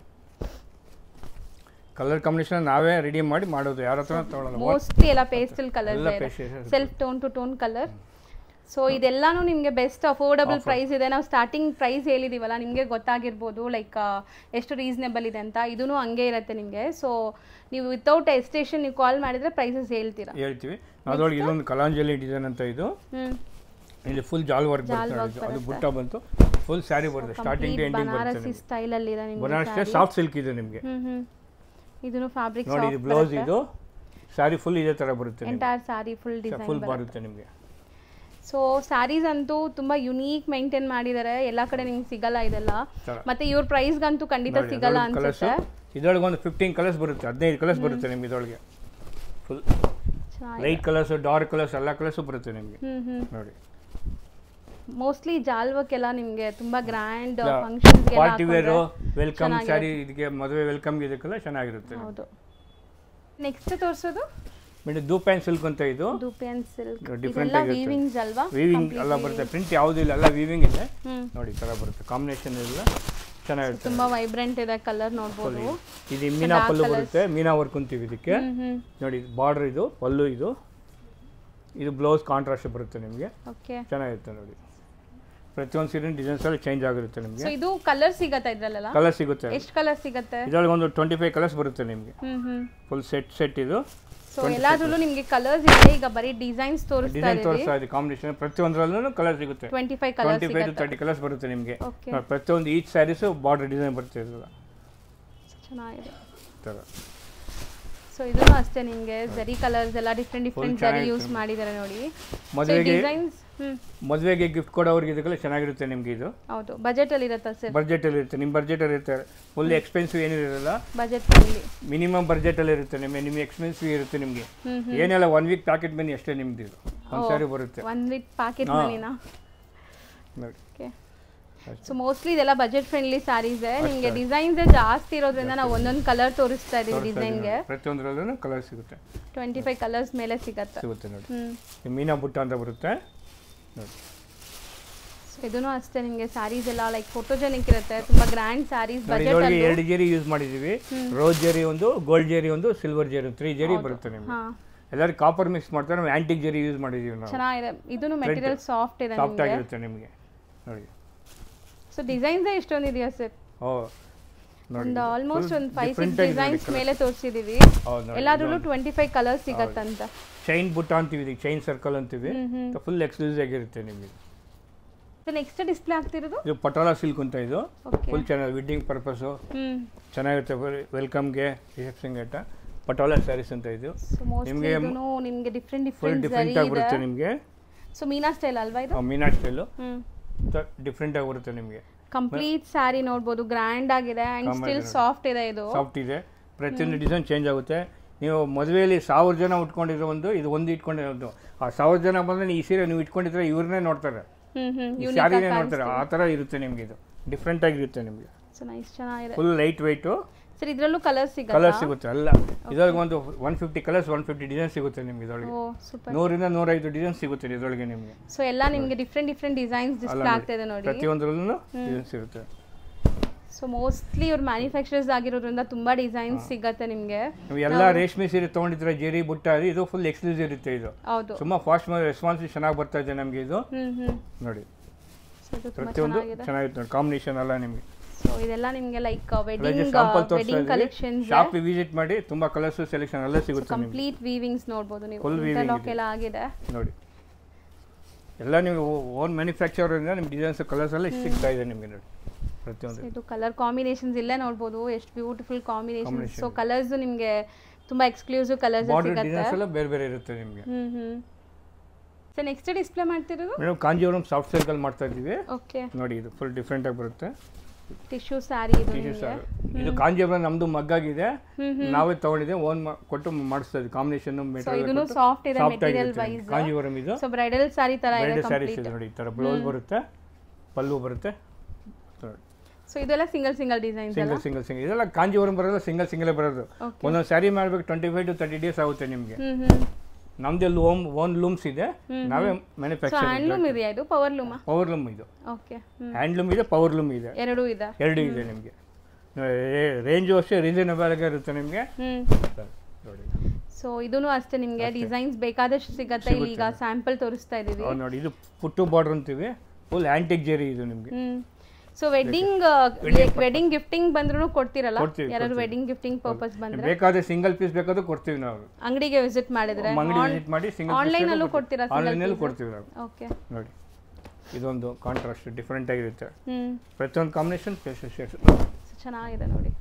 ಕಲರ್ ಕಾಂಬಿನೇಷನ್ ನಾವೇ ರೆಡಿ ಮಾಡಿ ಮಾಡೋದು, ಯಾರ ಹತ್ರ ತಗೊಳ್ಳಲ್ಲ. ಮೋಸ್ಟ್ಲಿ ಎಲ್ಲ ಪೇಸ್ಟಲ್ ಕಲರ್ಸ್ ಇದೆ, self tone to tone colour. So ಇದೆಲ್ಲಾನು ನಿಮಗೆ ಬೆಸ್ಟ್ ಅಫೋರ್ಡಬಲ್ ಪ್ರೈಸ್ ಇದೆ. ನಾವು ಸ್ಟಾರ್ಟಿಂಗ್ ಪ್ರೈಸ್ ಹೇಳಿದೀವಲ್ಲ, ನಿಮಗೆ ಗೊತ್ತಾಗಿರ್ಬೋದು ಲೈಕ್ ಎಷ್ಟು ರೀಸನೇಬಲ್ ಇದೆ ಅಂತ. ಇದೂ ಹಂಗೆ ಇರುತ್ತೆ ನಿಮಗೆ. ಸೊ ನೀವು ವಿತೌಟ್ ಎಸ್ಟೇಷನ್ ನೀವು ಕಾಲ್ ಮಾಡಿದ್ರೆ ಪ್ರೈಸಸ್ ಹೇಳ್ತೀವಿ. ಅದರೊಳಗೆ ಇದೊಂದು ಕಲಾಂಜಲಿ ಡಿಸೈನ್ ಅಂತ ಇದು. ಇಲ್ಲಿ ಫುಲ್ ಜಾಲ್ ವರ್ಕ್ ಬರುತ್ತೆ, ಅದು ಬುಟ್ಟ ಬಂತು, ಫುಲ್ ಸ್ಯಾರಿ ಬರುತ್ತೆ ಸ್ಟಾರ್ಟಿಂಗ್ ಟು ಎಂಡಿಂಗ್ ಬರುತ್ತೆ. ಬನಾರಸಿ ಸ್ಟೈಲ್ ಅಲ್ಲಿ ಇದೆ ನಿಮಗೆ. ಬನಾರಸಿ ಸಾಫ್ಟ್ ಸಿಲ್ಕ್ ಇದೆ ನಿಮಗೆ. ಇದೂನು ಫ್ಯಾಬ್ರಿಕ್ ನೋಡಿ, ಇದು ಬ್ಲೌಸ್, ಇದು ಸ್ಯಾರಿ ಫುಲ್ ಇದೇ ತರ ಬರುತ್ತೆ. Entire sari full design full ಬರುತ್ತೆ ನಿಮಗೆ. ಸೊ ಸ್ಯಾರೀಸ್ ಅಂತೂ ತುಂಬಾ ಯುನೀಕ್ ಮೇಂಟೈನ್ ಮಾಡಿದ್ದಾರೆ, ಎಲ್ಲಾ ಕಡೆ ನಿಮ್ಗೆ ಸಿಗಲ್ಲ ಇದೆಲ್ಲ. ಮತ್ತೆ ಇವ್ರ ಪ್ರೈಸ್ಗಂತೂ ಖಂಡಿತ ಸಿಗಲ್ಲ ಅನ್ಸುತ್ತೆ. ಇದರೊಳಗೆ ಒಂದು 15 ಕಲರ್ಸ್ ಬರುತ್ತೆ, 15 ಕಲರ್ಸ್ ಬರುತ್ತೆ ನಿಮ್ಗೆ. ಇದರೊಳಗೆ full light colours, dark colours, ಎಲ್ಲ ಕಲರ್ಸ್ ಬರುತ್ತೆ ನಿಮಗೆ. ನೋಡಿ, ಮೋಸ್ಟ್ಲಿ ಜಾಲ್ ವರ್ಕ್ ಎಲ್ಲ ನಿಮಗೆ ತುಂಬಾ ಗ್ರ್ಯಾಂಡ್ ಫಂಕ್ಷನ್ಸ್ ಗೆ ಪಾರ್ಟಿ ವೇರ್, ವೆಲ್ಕಮ್ ಸ್ಯಾರಿ, ಇದಕ್ಕೆ ಮದುವೆ ವೆಲ್ಕಮ್ ಇದಕ್ಕೆಲ್ಲ ಚೆನ್ನಾಗಿರುತ್ತೆ. ಹೌದು. ನೆಕ್ಸ್ಟ್ ತೋರಿಸೋದು ಮೇಡಮ್ ದೂಪ್ಯಾನ್ ಸಿಲ್ಕ್ ಅಂತ. ಇದು ದೂಪ್ಯಾನ್ ಸಿಲ್ಕ್ ಡಿಫರೆಂಟ್ ಆಗಿ ವೀವಿಂಗ್ಸ್ ಅಲ್ವಾ? ವೀವಿಂಗ್ ಎಲ್ಲ ಬರುತ್ತೆ, ಪ್ರಿಂಟ್ ಯಾವುದೂ ಇಲ್ಲ, ಎಲ್ಲ ವೀವಿಂಗ್ ಇದೆ. ನೋಡಿ ತರ ಬರುತ್ತೆ, ಕಾಂಬಿನೇಷನ್ ಎಲ್ಲ ಚೆನ್ನಾಗಿರುತ್ತೆ, ತುಂಬಾ ವೈಬ್ರೆಂಟ್ ಇದೆ, ಕಲರ್ ನೋಡಬಹುದು. ಇದು ಮೀನಾ ಪಲ್ಲು ಬರುತ್ತೆ, ಮೀನಾ ವರ್ಕ್ ಅಂತೀವಿ ಇದಕ್ಕೆ. ನೋಡಿ, ಬಾರ್ಡರ್ ಇದು ಪಲ್ಲು, ಇದು ಬ್ಲೌಸ್ ಕಾಂಟ್ರಾಸ್ಟ್ ಬರುತ್ತೆ ನಿಮಗೆ. ಓಕೆ, ಚೆನ್ನಾಗಿರುತ್ತೆ. ನೋಡಿ, ಪ್ರತಿಯೊಂದು ಸೀರೆ ಡಿಸೈನ್ಸ್ ಎಲ್ಲ ಚೇಂಜ್ ಆಗಿರುತ್ತೆ ನಿಮಗೆ. ಸೊ ಇದು ಕಲರ್ ಸಿಗುತ್ತೆ ಇದ್ರಲ್ಲೆಲ್ಲ? ಕಲರ್ ಸಿಗುತ್ತೆ. ಎಷ್ಟು ಕಲರ್ ಸಿಗುತ್ತೆ ಇದರೊಳಗೆ? ಒಂದು 25 ಕಲರ್ಸ್ ಬರುತ್ತೆ ನಿಮಗೆ. ಫುಲ್ ಸೆಟ್ ಇದು. ಸೊ ಎಲ್ಲಾದ್ರಲ್ಲೂ ನಿಮಗೆ ಕಲರ್ಸ್ ಇದೆ. ಈಗ ಬರೀ ಡಿಸೈನ್ಸ್ ತೋರಿಸ್ತಾ ಇದೆ, ಕಾಂಬಿನೇಷನ್ ಪ್ರತಿಯೊಂದರಲ್ಲೂ ಕಲರ್ ಸಿಗುತ್ತೆ. 25 ಕಲರ್ಸ್ 25 to 30 ಕಲರ್ಸ್ ಬರುತ್ತೆ ನಿಮಗೆ. ಪ್ರತಿಯೊಂದು ಈಚ್ ಸ್ಯಾರೀಸ್ ಬಾರ್ಡರ್ ಡಿಸೈನ್ ಬರುತ್ತೆ. ಚೆನ್ನಾಗಿದೆ. ತರ ಸೊ ಇದೂ ಅಷ್ಟೇ ನಿಮಗೆ ಜರಿ ಕಲರ್ಸ್ ಎಲ್ಲ ಡಿಫರೆಂಟ್ ಜರಿ ಯೂಸ್ ಮಾಡಿದ್ದಾರೆ ನೋಡಿ. ಮದುವೆಗೆ ಗಿಫ್ಟ್ ಕೊಡೋರಿಗೆ ಇದಕ್ಕೆಲ್ಲ ಚೆನ್ನಾಗಿರುತ್ತೆ ನಿಮಗೆ. ಇದು ಹೌದು, ಬಜೆಟ್ ಅಲ್ಲಿ ಇರುತ್ತೆ ಸರ್. ಬಜೆಟ್ ಅಲ್ಲಿ ಇರುತ್ತೆ, ನಿಮ್ಮ ಬಜೆಟ್ ಅಲ್ಲಿ ಇರುತ್ತೆ. ಫುಲ್ ಎಕ್ಸ್ಪೆನ್ಸಿವ್ ಏನಿರಲ್ಲ, ಬಜೆಟ್ ಅಲ್ಲಿ ಮಿನಿಮಮ್ ಬಜೆಟ್ ಅಲ್ಲಿ ಇರುತ್ತೆ. ನಿಮಗೆ ಎಕ್ಸ್ಪೆನ್ಸಿವ್ ಇರುತ್ತೆ ನಿಮಗೆ. ಏನೆಲ್ಲ 1 ವೀಕ್ ಪ್ಯಾಕೆಟ್ ಮನಿ ಅಷ್ಟೇ ನಿಮ್ದು. ಇದು ಒಂದು ಸಾರಿ ಬರುತ್ತೆ 1 ವೀಕ್ ಪ್ಯಾಕೆಟ್ ಮನಿನಾ? ನೋಡಿ. ಓಕೆ, ಸೊ ಮೋಸ್ಟ್ಲಿ ಇದೆಲ್ಲ ಬಜೆಟ್ ಫ್ರೆಂಡ್ಲಿ ಸ್ಯಾರೀಸ್. ನಿಮಗೆ ಡಿಸೈನ್ಸ್ ಜಾಸ್ತಿ ಇರೋದ್ರಿಂದ ನಾವು ಒಂದೊಂದು ಕಲರ್ ತೋರಿಸ್ತಾ ಇದೀವಿ ಡಿಸೈನ್ಗೆ. ಪ್ರತಿಯೊಂದರಲ್ಲೂ ಕಲರ್ ಸಿಗುತ್ತೆ, 25 ಕಲರ್ಸ್ ಮೇಲೆ ಸಿಗುತ್ತೆ. ನೋಡಿ, ಮೀನಾ ಬುಟ್ಟ ಅಂತ ಬರುತ್ತೆ. ನೋಡಿ, ಇದೂ ಅಷ್ಟೇ ನಿಮಗೆ ಸ್ಯಾರೀಸ್ ಎಲ್ಲ ಲೈಕ್ ಫೋಟೋಜೆನಿಕ್ ಇರುತ್ತೆ, ತುಂಬಾ ಗ್ರ್ಯಾಂಡ್ ಸ್ಯಾರೀಸ್. ಬಜೆಟ್ ಅಲ್ಲಿ 2 ಜರಿ ಯೂಸ್ ಮಾಡಿದೀವಿ. ರೋಸ್ ಜರಿ ಒಂದು, ಗೋಲ್ಡ್ ಜರಿ ಒಂದು, ಸಿಲ್ವರ್ ಜರಿ 3 ಜರಿ ಬರುತ್ತೆ ನಿಮಗೆ. ಎಲ್ಲರೂ ಕಾಪರ್ ಮಿಕ್ಸ್ ಮಾಡ್ತಾರೆ, ನಾವು ಆಂಟಿಕ್ ಜರಿ ಯೂಸ್ ಮಾಡಿದೀವಿ ನಾವು. ಚೆನ್ನಾಗಿದೆ. ಇದೂ ಮೆಟೀರಿಯಲ್ ಸಾಫ್ಟ್ ಇದೆ, ಸಾಫ್ಟ್ ಆಗಿರುತ್ತೆ ನಿಮಗೆ. ನೋಡಿ, ಸೊ ಡಿಸೈನ್ಸ್ ಎಷ್ಟೊಂದು ಇದೆಯಾ ಸರ್? ಒಂದು ಆಲ್ಮೋಸ್ಟ್ ಒಂದು 5-6 ಡಿಸೈನ್ಸ್ ಮೇಲೆ ತೋರಿಸಿದೀವಿ. ಎಲ್ಲಾದ್ರಲ್ಲೂ 25 ಕಲರ್ಸ್ ಸಿಗತ್ತಂತ. ಚೈನ್ ಬುಟ್ಟ ಅಂತೀವಿ, ಚೈನ್ ಸರ್ಕಲ್ ಅಂತೀವಿ. ಫುಲ್ ಎಕ್ಸ್ಕ್ಲೂಸಿವ್ ಆಗಿರುತ್ತೆ ನಿಮಗೆ. ನೆಕ್ಸ್ಟ್ ಡಿಸ್ಪ್ಲೇ ಆಗ್ತಿರೋದು ಇದು ಪಟೋಲಾ ಸಿಲ್ಕ್ ಅಂತ. ಇದು ಫುಲ್ ಚೆನ್ನಾಗಿ ವೆಡ್ಡಿಂಗ್ ಪರ್ಪಸ್ ಚೆನ್ನಾಗಿರುತ್ತೆ. ವೆಲ್ಕಮ್ಗೆ, ರಿಸೆಪ್ಷನ್ಗೆ ಪಟೋಲಾ ಸ್ಯಾರೀಸ್ ಅಂತ. ಇದು ನಿಮಗೆ ಡಿಫರೆಂಟ್ ಆಗಿ ಬರುತ್ತೆ ನಿಮಗೆ. ಸೊ ಮೀನಾ ಸ್ಟೈಲ್ ಅಲ್ವಾ ಇದು? ಮೀನಾ ಸ್ಟೈಲು ಡಿಫರೆಂಟ್ ಆಗಿ ಬರುತ್ತೆ ನಿಮಗೆ. ಕಂಪ್ಲೀಟ್ ಸ್ಯಾರಿ ನೋಡಬಹುದು, ಗ್ರ್ಯಾಂಡ್ ಆಗಿದೆ ಅಂಡ್ ಸ್ಟಿಲ್ ಸಾಫ್ಟ್ ಇದೆ. ಇದು ಸಾಫ್ಟ್ ಇದೆ, ಪ್ರತಿಯೊಂದು ಡಿಸೈನ್ ಚೇಂಜ್ ಆಗುತ್ತೆ. ನೀವು ಮದುವೆಯಲ್ಲಿ 1000 ಜನ ಉಟ್ಕೊಂಡಿರೋ ಇದು ಒಂದು ಇಟ್ಕೊಂಡಿರೋದು. ಆ 1000 ಜನ ಬಂದ್ರೆ ಈ ಸೀರೆ ನೀವು ಇಟ್ಕೊಂಡಿದ್ರೆ ಇವ್ರನ್ನೇ ನೋಡ್ತಾರೆ, ಸ್ಯಾರಿನೇ ನೋಡ್ತಾರೆ. ಆ ಥರ ಇರುತ್ತೆ ನಿಮಗೆ. ಇದು ಡಿಫ್ರೆಂಟ್ ಆಗಿರುತ್ತೆ ನಿಮಗೆ. Full light weight. ಸರ್ ಇದರಲ್ಲೂ ಕಲರ್ ಸಿಗುತ್ತೆ ಅಲ್ಲ. ಇದರೊಳಗೆ ಒಂದು 150 ಕಲರ್ಸ್, 150 ಡಿಸೈನ್ ಸಿಗುತ್ತೆ ನಿಮಗೆ. ಇದರೊಳಗೆ 100 ರಿಂದ 105 ಡಿಸೈನ್ ಸಿಗುತ್ತೆ ಇದರೊಳಗೆ ನಿಮಗೆ. ಸೊ ಎಲ್ಲ ನಿಮಗೆ ಡಿಫರೆಂಟ್ ಡಿಸೈನ್ಸ್ ಡಿಸ್ಪ್ಲೇ ಆಗ್ತಿದೆ ನೋಡಿ. ಪ್ರತಿಯೊಂದರಲ್ಲೂ ಡಿಸೈನ್ಸ್ ಇರುತ್ತೆ. ಸೊ ಮೋಸ್ಟ್ಲಿ ಇವ್ರು ಮ್ಯಾನುಫ್ಯಾಕ್ಚರರ್ಸ್ ಆಗಿರೋದ್ರಿಂದ ತುಂಬಾ ಡಿಸೈನ್ಸ್ ಸಿಗುತ್ತೆ ನಿಮಗೆ. ನೀವು ಎಲ್ಲ ರೇಷ್ಮೆ ಸೀರೆ ತೊಗೊಂಡಿದ್ರೆ ಜರಿ ಬುಟ್ಟ, ಇದು ಫುಲ್ ಎಕ್ಸ್ಕ್ಲೂಸಿವ್ ಇರುತ್ತೆ. ಇದು ತುಂಬಾ ಫಾಸ್ಟ್ ರೆಸ್ಪಾನ್ಸ್ ಚೆನ್ನಾಗಿ ಬರ್ತಾ ಇದೆ ನಮಗೆ. ಇದು ನೋಡಿ, ಪ್ರತಿಯೊಂದು ಚೆನ್ನಾಗಿರುತ್ತೆ ನೋಡಿ, ಕಾಂಬಿನೇಷನ್ ಎಲ್ಲ ನಿಮಗೆ. ಸೊ ಇದೆಲ್ಲ ನಿಮಗೆ like wedding collections. Shop visit ಮಾಡಿ, ತುಂಬಾ ಕಲರ್ಸ್ ಸೆಲೆಕ್ಷನ್ ಎಲ್ಲ ಸಿಗುತ್ತೆ. ಕಂಪ್ಲೀಟ್ ವೀವಿಂಗ್ಸ್ ನೋಡಬಹುದು ನೀವು. ಫುಲ್ ವೀವಿಂಗ್ ಎಲ್ಲ ಆಗಿದೆ ನೋಡಿ. ಎಲ್ಲ ನೀವು ಓನ್ ಮ್ಯಾನುಫ್ಯಾಕ್ಚರ್ ಇಂದ ನಿಮ್ಮ ಡಿಸೈನ್ಸ್ ಕಲರ್ಸ್ ಎಲ್ಲ ಸಿಗ್ತಾ ಇದೆ ನಿಮಗೆ ನೋಡಿ. ಪ್ರತಿಯೊಂದು ಇದು ಕಲರ್ ಕಾಂಬಿನೇಷನ್ಸ್ ಇಲ್ಲೇ ನೋಡಬಹುದು, ಎಷ್ಟು ಬ್ಯೂಟಿಫುಲ್ ಕಾಂಬಿನೇಷನ್ಸ್. ಸೊ ಕಲರ್ಸ್ ನಿಮಗೆ ತುಂಬಾ ಎಕ್ಸ್ಕ್ಲೂಸಿವ್ ಕಲರ್ಸ್ ಸಿಗುತ್ತೆ. ಡಿಸೈನ್ಸ್ ಎಲ್ಲ ಬೇರೆ ಬೇರೆ ಇರುತ್ತೆ ನಿಮಗೆ. ಸೊ ನೆಕ್ಸ್ಟ್ ಡಿಸ್ಪ್ಲೇ ಮಾಡ್ತಿರೋದು ಮೇಡಮ್ ಕಾಂಜೀವರಂ ಸಾಫ್ಟ್ ಸಿಲ್ಕ್ ಅಲ್ಲಿ ಮಾಡ್ತಾ ಇದ್ದೀವಿ. ಓಕೆ, ನೋಡಿ ಇದು ಫುಲ್ ಡಿಫರೆಂಟ್ ಆಗಿ ಬರುತ್ತೆ. ಟಿಶ್ಯೂ ಸ್ಯಾರಿ ಇದು ಕಾಂಜೀವರಂ ನಮ್ದು ಮಗ್ಗಾಗಿದೆ, ನಾವೇ ತಗೊಂಡಿದೆ, ಓನ್ ಕೊಟ್ಟು ಮಾಡಿಸ್ತಾ ಇದ್ದೀವಿ. ಕಾಂಬಿನೇಷನ್ ಮೆಟೀರಿಯಲ್ ಸಾಫ್ಟ್ ಇದೆ, ಮೆಟೀರಿಯಲ್ ವೈಸ್ ಕಾಂಜೀವರಂ ಇದು. ಸೊ ಬ್ರೈಡಲ್ ಸ್ಯಾರಿ ತರ ಇದೆ ಕಂಪ್ಲೀಟ್. ನೋಡಿ ಈ ತರ ಬ್ಲೌಸ್ ಬರುತ್ತೆ, ಪಲ್ಲು ಬರುತ್ತೆ. ಸೊ ಇದೆಲ್ಲ ಸಿಂಗಲ್ ಡಿಸೈನ್ಸ್ ಅಲ್ಲ? ಸಿಂಗಲ್ ಇದೆಲ್ಲ ಕಾಂಜೀವರಂ ಬರೋದು, ಸಿಂಗಲ್ ಬರೋದು. ಒಂದೊಂದು ಸ್ಯಾರಿ ಮಾಡ್ಬೇಕು 25 to 30 ಡೇಸ್ ಆಗುತ್ತೆ ನಿಮಗೆ. ನಮ್ದೆಲ್ಲ ಓನ್ ಲೂಮ್ಸ್ ಇದೆ, ನಾವೇ ಮ್ಯಾನುಫ್ಯಾಕ್ಚರ್. ಹ್ಯಾಂಡ್ಲೂಮ್ ಇದೆ, ಇದು ಪವರ್ ಲೂಮ್? ಪವರ್ ಲೂಮ್ ಇದು. ಓಕೆ, ಹ್ಯಾಂಡ್ಲೂಮ್ ಇದೆ, ಪವರ್ ಲೂಮ್ ಇದೆ, ಎರಡು ಇದೆ ನಿಮಗೆ. ರೇಂಜು ಅಷ್ಟೇ ರೀಸನಬಲ್ ಆಗಿ ಇರುತ್ತೆ ನಿಮಗೆ. ಸೊ ಇದೂನು ಅಷ್ಟೇ ನಿಮಗೆ ಡಿಸೈನ್ಸ್ ಬೇಕಾದಷ್ಟು ಸಿಗುತ್ತೆ. ಇಲ್ಲಿ ಈಗ ಸ್ಯಾಂಪಲ್ ತೋರಿಸ್ತಾ ಇದೀವಿ ನೋಡಿ. ಇದು ಪುಟ್ಟು ಬಾರ್ಡರ್ ಅಂತೀವಿ, ಫುಲ್ ಆಂಟಿಕ್ ಜೆರಿ ಇದು ನಿಮಗೆ. ಸೊ ವೆಡ್ಡಿಂಗ್ ಗಿಫ್ಟಿಂಗ್ ಬಂದ್ರೂ ಕೊಡ್ತೀರಲ್ಲ, ಯಾರು ವೆಡ್ಡಿಂಗ್ ಗಿಫ್ಟಿಂಗ್ ಪರ್ಪಸ್ ಬಂದ್ರೆ ಬೇಕಾದ್ರೆ ಸಿಂಗಲ್ ಪೀಸ್ ಬೇಕಾದ್ರೂ ಕೊಡ್ತೀವಿ ನಾವು. ಅಂಗಡಿಗೆ ವಿಸಿಟ್ ಮಾಡಿದ್ರೆ ಆನ್ಲೈನ್ ಅಲ್ಲೂ ಕೊಡ್ತೀರಾ? ಆನ್ಲೈನ್ ಅಲ್ಲಿ ಕೊಡ್ತೀವಿ ನಾವು. ಓಕೆ ನೋಡಿ ಇದೊಂದು ಕಾಂಟ್ರಾಸ್ಟ್ ಡಿಫರೆಂಟ್ ಆಗಿರುತ್ತೆ. ಪ್ರತಿಯೊಂದು ಕಾಂಬಿನೇಷನ್ ಫೇಶಿಯಲ್ ಶೇಡ್ಸ್ ಚೆನ್ನಾಗಿದೆ ನೋಡಿ.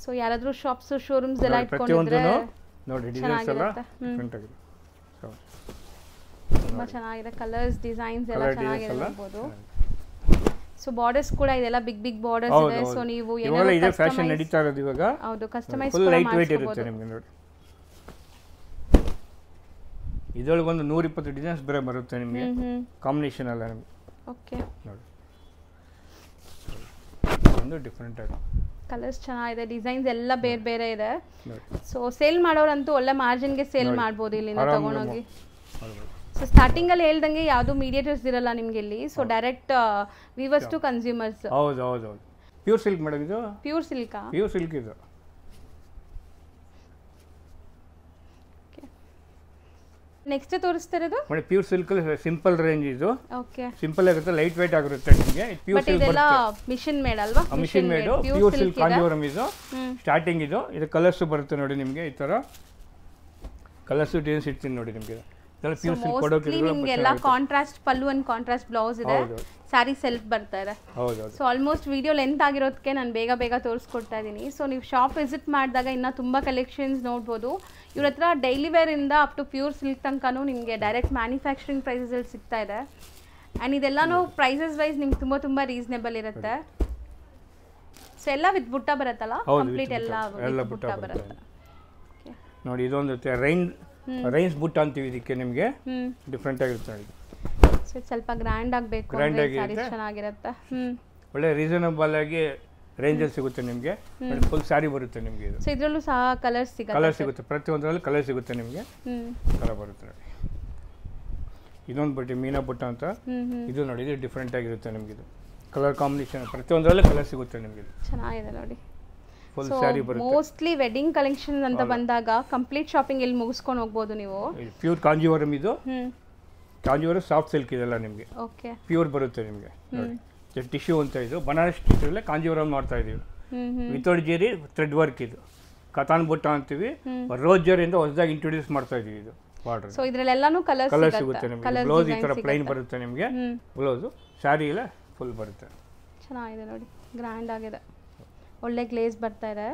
ಸೊ ಯಾರಾದ್ರೂ ಶಾಪ್ಸ್ ಶೋರೂಮ್ಸ್ ಎಲ್ಲ ಇಟ್ಕೊಂಡಿದ್ರೆ ನೋಡಿ ಡಿಸೈನ್ಸ್ ಎಲ್ಲ ಡಿಫರೆಂಟ್ ಆಗಿದೆ. ತುಂಬಾ ಚೆನ್ನಾಗಿದೆ. ಕಲರ್ಸ್ ಡಿಸೈನ್ಸ್ ಎಲ್ಲ ಚೆನ್ನಾಗಿದೆ ನೋಡಬಹುದು. ಸೊ ಬಾರ್ಡರ್ಸ್ ಕೂಡ ಇದೆಲ್ಲ ಬಿಗ್ ಬಾರ್ಡರ್ಸ್ ಇದೆ. ಸೊ ನೀವು ಏನಾದರೂ ಇದೆ ಫ್ಯಾಷನ್ ನಡೀತಾ ಇರೋದು ಇವಾಗ. ಹೌದು, ಕಸ್ಟಮೈಸ್ ಫುಲ್ ಲೈಟ್ ವೇಟ್ ಇರುತ್ತೆ ನಿಮಗೆ ನೋಡಿ. ಇದರೊಳಗೆ ಒಂದು 120 ಡಿಸೈನ್ಸ್ ಬೇರೆ ಬರುತ್ತೆ ನಿಮಗೆ, ಕಾಂಬಿನೇಷನ್ ಎಲ್ಲ ನಿಮಗೆ. ಓಕೆ ನೋಡಿ ಒಂದು ಡಿಫರೆಂಟ್ ಆಗಿದೆ. ಕಲರ್ಸ್ ಚೆನ್ನಾಗಿದೆ, ಡಿಸೈನ್ಸ್ ಎಲ್ಲ ಬೇರೆ ಬೇರೆ ಇದೆ. ಸೊ ಸೇಲ್ ಮಾಡೋರಂತೂ ಒಳ್ಳೆ ಮಾರ್ಜಿನ್ಗೆ ಸೇಲ್ ಮಾಡ್ಬೋದು ಇಲ್ಲಿಂದ ತಗೊಂಡೋಗಿ. ಸೊ ಸ್ಟಾರ್ಟಿಂಗ್ ಅಲ್ಲಿ ಹೇಳ್ದಂಗೆ ಯಾವುದು ಮೀಡಿಯೇಟರ್ಸ್ ಇರಲ್ಲ ನಿಮ್ಗೆ ಇಲ್ಲಿ. So direct weavers to consumers. ಹೌದು ಹೌದು ಹೌದು. ಪ್ಯೂರ್ ಸಿಲ್ಕ್ ಮೇಡಮ್ ಇದು. ಪ್ಯೂರ್ ಸಿಲ್ಕಾ? ಪ್ಯೂರ್ ಸಿಲ್ಕ್ ಇದು. ನೆಕ್ಸ್ಟ್ ತೋರಿಸ್ತಾ ಇರೋದು ನೋಡಿ ಪ್ಯೂರ್ ಸಿಲ್ಕ್ ಸಿಂಪಲ್ ರೇಂಜ್ ಇದು. ಓಕೆ, ಸಿಂಪಲ್ ಆಗಿರುತ್ತೆ, ಲೈಟ್ ವೇಟ್ ಆಗಿರುತ್ತೆ ನಿಮಗೆ. ಪ್ಯೂರ್ ಸಿಲ್ಕ್ ಇದೆಲ್ಲ ಮಿಷನ್ ಮೇಡ್ ಅಲ್ವಾ? Machine made pure silk Kanjeevaram ಇದು. ಸ್ಟಾರ್ಟಿಂಗ್ ಇದು ಕಲರ್ಸ್ ಬರುತ್ತೆ ನೋಡಿ ನಿಮಗೆ. ಈ ತರ ಕಲರ್ಸ್ ಡಿಸೈನ್ಸ್ ಇಡ್ತೀನಿ ನೋಡಿ ನಿಮಗೆ. ಇದೆಲ್ಲ ಪ್ಯೂರ್ ಸಿಲ್ಕ್ ಕೊಡೋಕೆ ನಿಮಗೆ ಎಲ್ಲ contrast pallu and contrast blouse ಇದೆ. ಸ್ಯಾರಿ ಸೆಲ್ಫ್ ಬರ್ತಾ ಇದೆ. ಹೌದು. ಸೊ ಆಲ್ಮೋಸ್ಟ್ ವಿಡಿಯೋ ಲೆಂತ್ ಆಗಿರೋದಕ್ಕೆ ನಾನು ಬೇಗ ತೋರಿಸ್ಕೊಡ್ತಾ ಇದ್ದೀನಿ. ಸೊ ನೀವು ಶಾಪ್ ವಿಸಿಟ್ ಮಾಡಿದಾಗ ಇನ್ನೂ ತುಂಬ ಕಲೆಕ್ಷನ್ಸ್ ನೋಡ್ಬೋದು. ಇವ್ರ ಹತ್ರ ಡೈಲಿ ವೇರ್ ಇಂದ ಅಪ್ ಟು ಪ್ಯೂರ್ ಸಿಲ್ಕ್ ತನಕನೂ ನಿಮಗೆ ಡೈರೆಕ್ಟ್ ಮ್ಯಾನುಫ್ಯಾಕ್ಚರಿಂಗ್ ಪ್ರೈಸಸಲ್ಲಿ ಸಿಗ್ತಾ ಇದೆ. ಆ್ಯಂಡ್ ಇದೆಲ್ಲನೂ ಪ್ರೈಸಸ್ ವೈಸ್ ನಿಮ್ಗೆ ತುಂಬ ರೀಸನೇಬಲ್ ಇರುತ್ತೆ. ಸೊ ಎಲ್ಲ ವಿತ್ ಬುಟ್ಟ ಬರುತ್ತಲ್ಲ, ಕಂಪ್ಲೀಟ್ ಎಲ್ಲ ಬುಟ್ಟ ಬರುತ್ತೆ ನೋಡಿ. ಇದೊಂದು ರೈನ್ಸ್ ಬುಟ್ಟ ಅಂತೀವಿ ಇದಕ್ಕೆ ನಿಮಗೆ. ಡಿಫರೆಂಟ್ ಆಗಿರುತ್ತೆ ನೋಡಿ. ಸೊ ಸ್ವಲ್ಪ ಗ್ರ್ಯಾಂಡ್ ಆಗಬೇಕು, ಚೆನ್ನಾಗಿರುತ್ತೆ. ಒಳ್ಳೆ ರೀಸನಬಲ್ ಆಗಿ ರೇಂಜಲ್ಲಿ ಸಿಗುತ್ತೆ ನಿಮಗೆ. ಫುಲ್ ಸ್ಯಾರಿ ಬರುತ್ತೆ ನಿಮಗೆ ಇದು. ಸೊ ಇದರಲ್ಲೂ ಸಹ ಕಲರ್ಸ್ ಸಿಗುತ್ತೆ, ಪ್ರತಿಯೊಂದರಲ್ಲೂ ಕಲರ್ ಸಿಗುತ್ತೆ ನಿಮಗೆ. ಕಲರ್ ಬರುತ್ತೆ ನೋಡಿ. ಇದೊಂದು ಬಟ್ಟೆ ಮೀನಾ ಬುಟ್ಟ ಅಂತ. ಇದು ನೋಡಿ, ಇದು ಡಿಫರೆಂಟ್ ಆಗಿರುತ್ತೆ ನಿಮಗೆ. ಇದು ಕಲರ್ ಕಾಂಬಿನೇಷನ್ ಪ್ರತಿಯೊಂದರಲ್ಲೂ ಕಲರ್ ಸಿಗುತ್ತೆ ನಿಮಗೆ. ಚೆನ್ನಾಗಿದೆ ನೋಡಿ. ಫುಲ್ ಸ್ಯಾರಿ ಬರುತ್ತೆ. ಮೋಸ್ಟ್ಲಿ ವೆಡ್ಡಿಂಗ್ ಕಲೆಕ್ಷನ್ ಅಂತ ಬಂದಾಗ ಕಂಪ್ಲೀಟ್ ಶಾಪಿಂಗ್ ಇಲ್ಲಿ ಮುಗಿಸ್ಕೊಂಡು ಹೋಗ್ಬೋದು ನೀವು. ಪ್ಯೂರ್ ಕಾಂಜೀವರಂ ಇದು. ಕಾಂಜೀವರಂ ಸಾಫ್ಟ್ ಸಿಲ್ಕ್ ಇದೆಲ್ಲ ನಿಮಗೆ. ಓಕೆ, ಪ್ಯೂರ್ ಬರುತ್ತೆ ನಿಮಗೆ ನೋಡಿ. ಟಿಶ್ಯೂ ಅಂತ ಇದು ಬನಾರಸ್ ಟಿಶ್ಯೂಲ್ಲೇ ಕಾಂಜೀವರಂ ಮಾಡ್ತಾ ಇದೀವಿ. ವಿತೌಟ್ ಜೇರಿ ಥ್ರೆಡ್ ವರ್ಕ್ ಇದು. ಕತಾನ್ ಬುಟ್ಟ ಅಂತೀವಿ. ರೋಸ್ ಜರಿಯಿಂದ ಹೊಸದಾಗಿ ಇಂಟ್ರೊಡ್ಯೂಸ್ ಮಾಡ್ತಾ ಇದೀವಿ ಇದು ಬಾರ್ಡರ್. ಸೊ ಇದರಲ್ಲೆಲ್ಲಾನು ಕಲರ್ ಸಿಗುತ್ತೆ ನಿಮಗೆ. ಬ್ಲೌಸ್ ಈ ತರ ಪ್ಲೈನ್ ಬರುತ್ತೆ ನಿಮಗೆ. ಬ್ಲೌಸ್ ಸ್ಯಾರಿ ಎಲ್ಲ ಫುಲ್ ಬರುತ್ತೆ. ಚೆನ್ನಾಗಿದೆ ನೋಡಿ, ಗ್ರ್ಯಾಂಡ್ ಆಗಿದೆ. ಒಳ್ಳೆ ಗ್ಲೇಸ್ ಬರ್ತಾ ಇದೆ.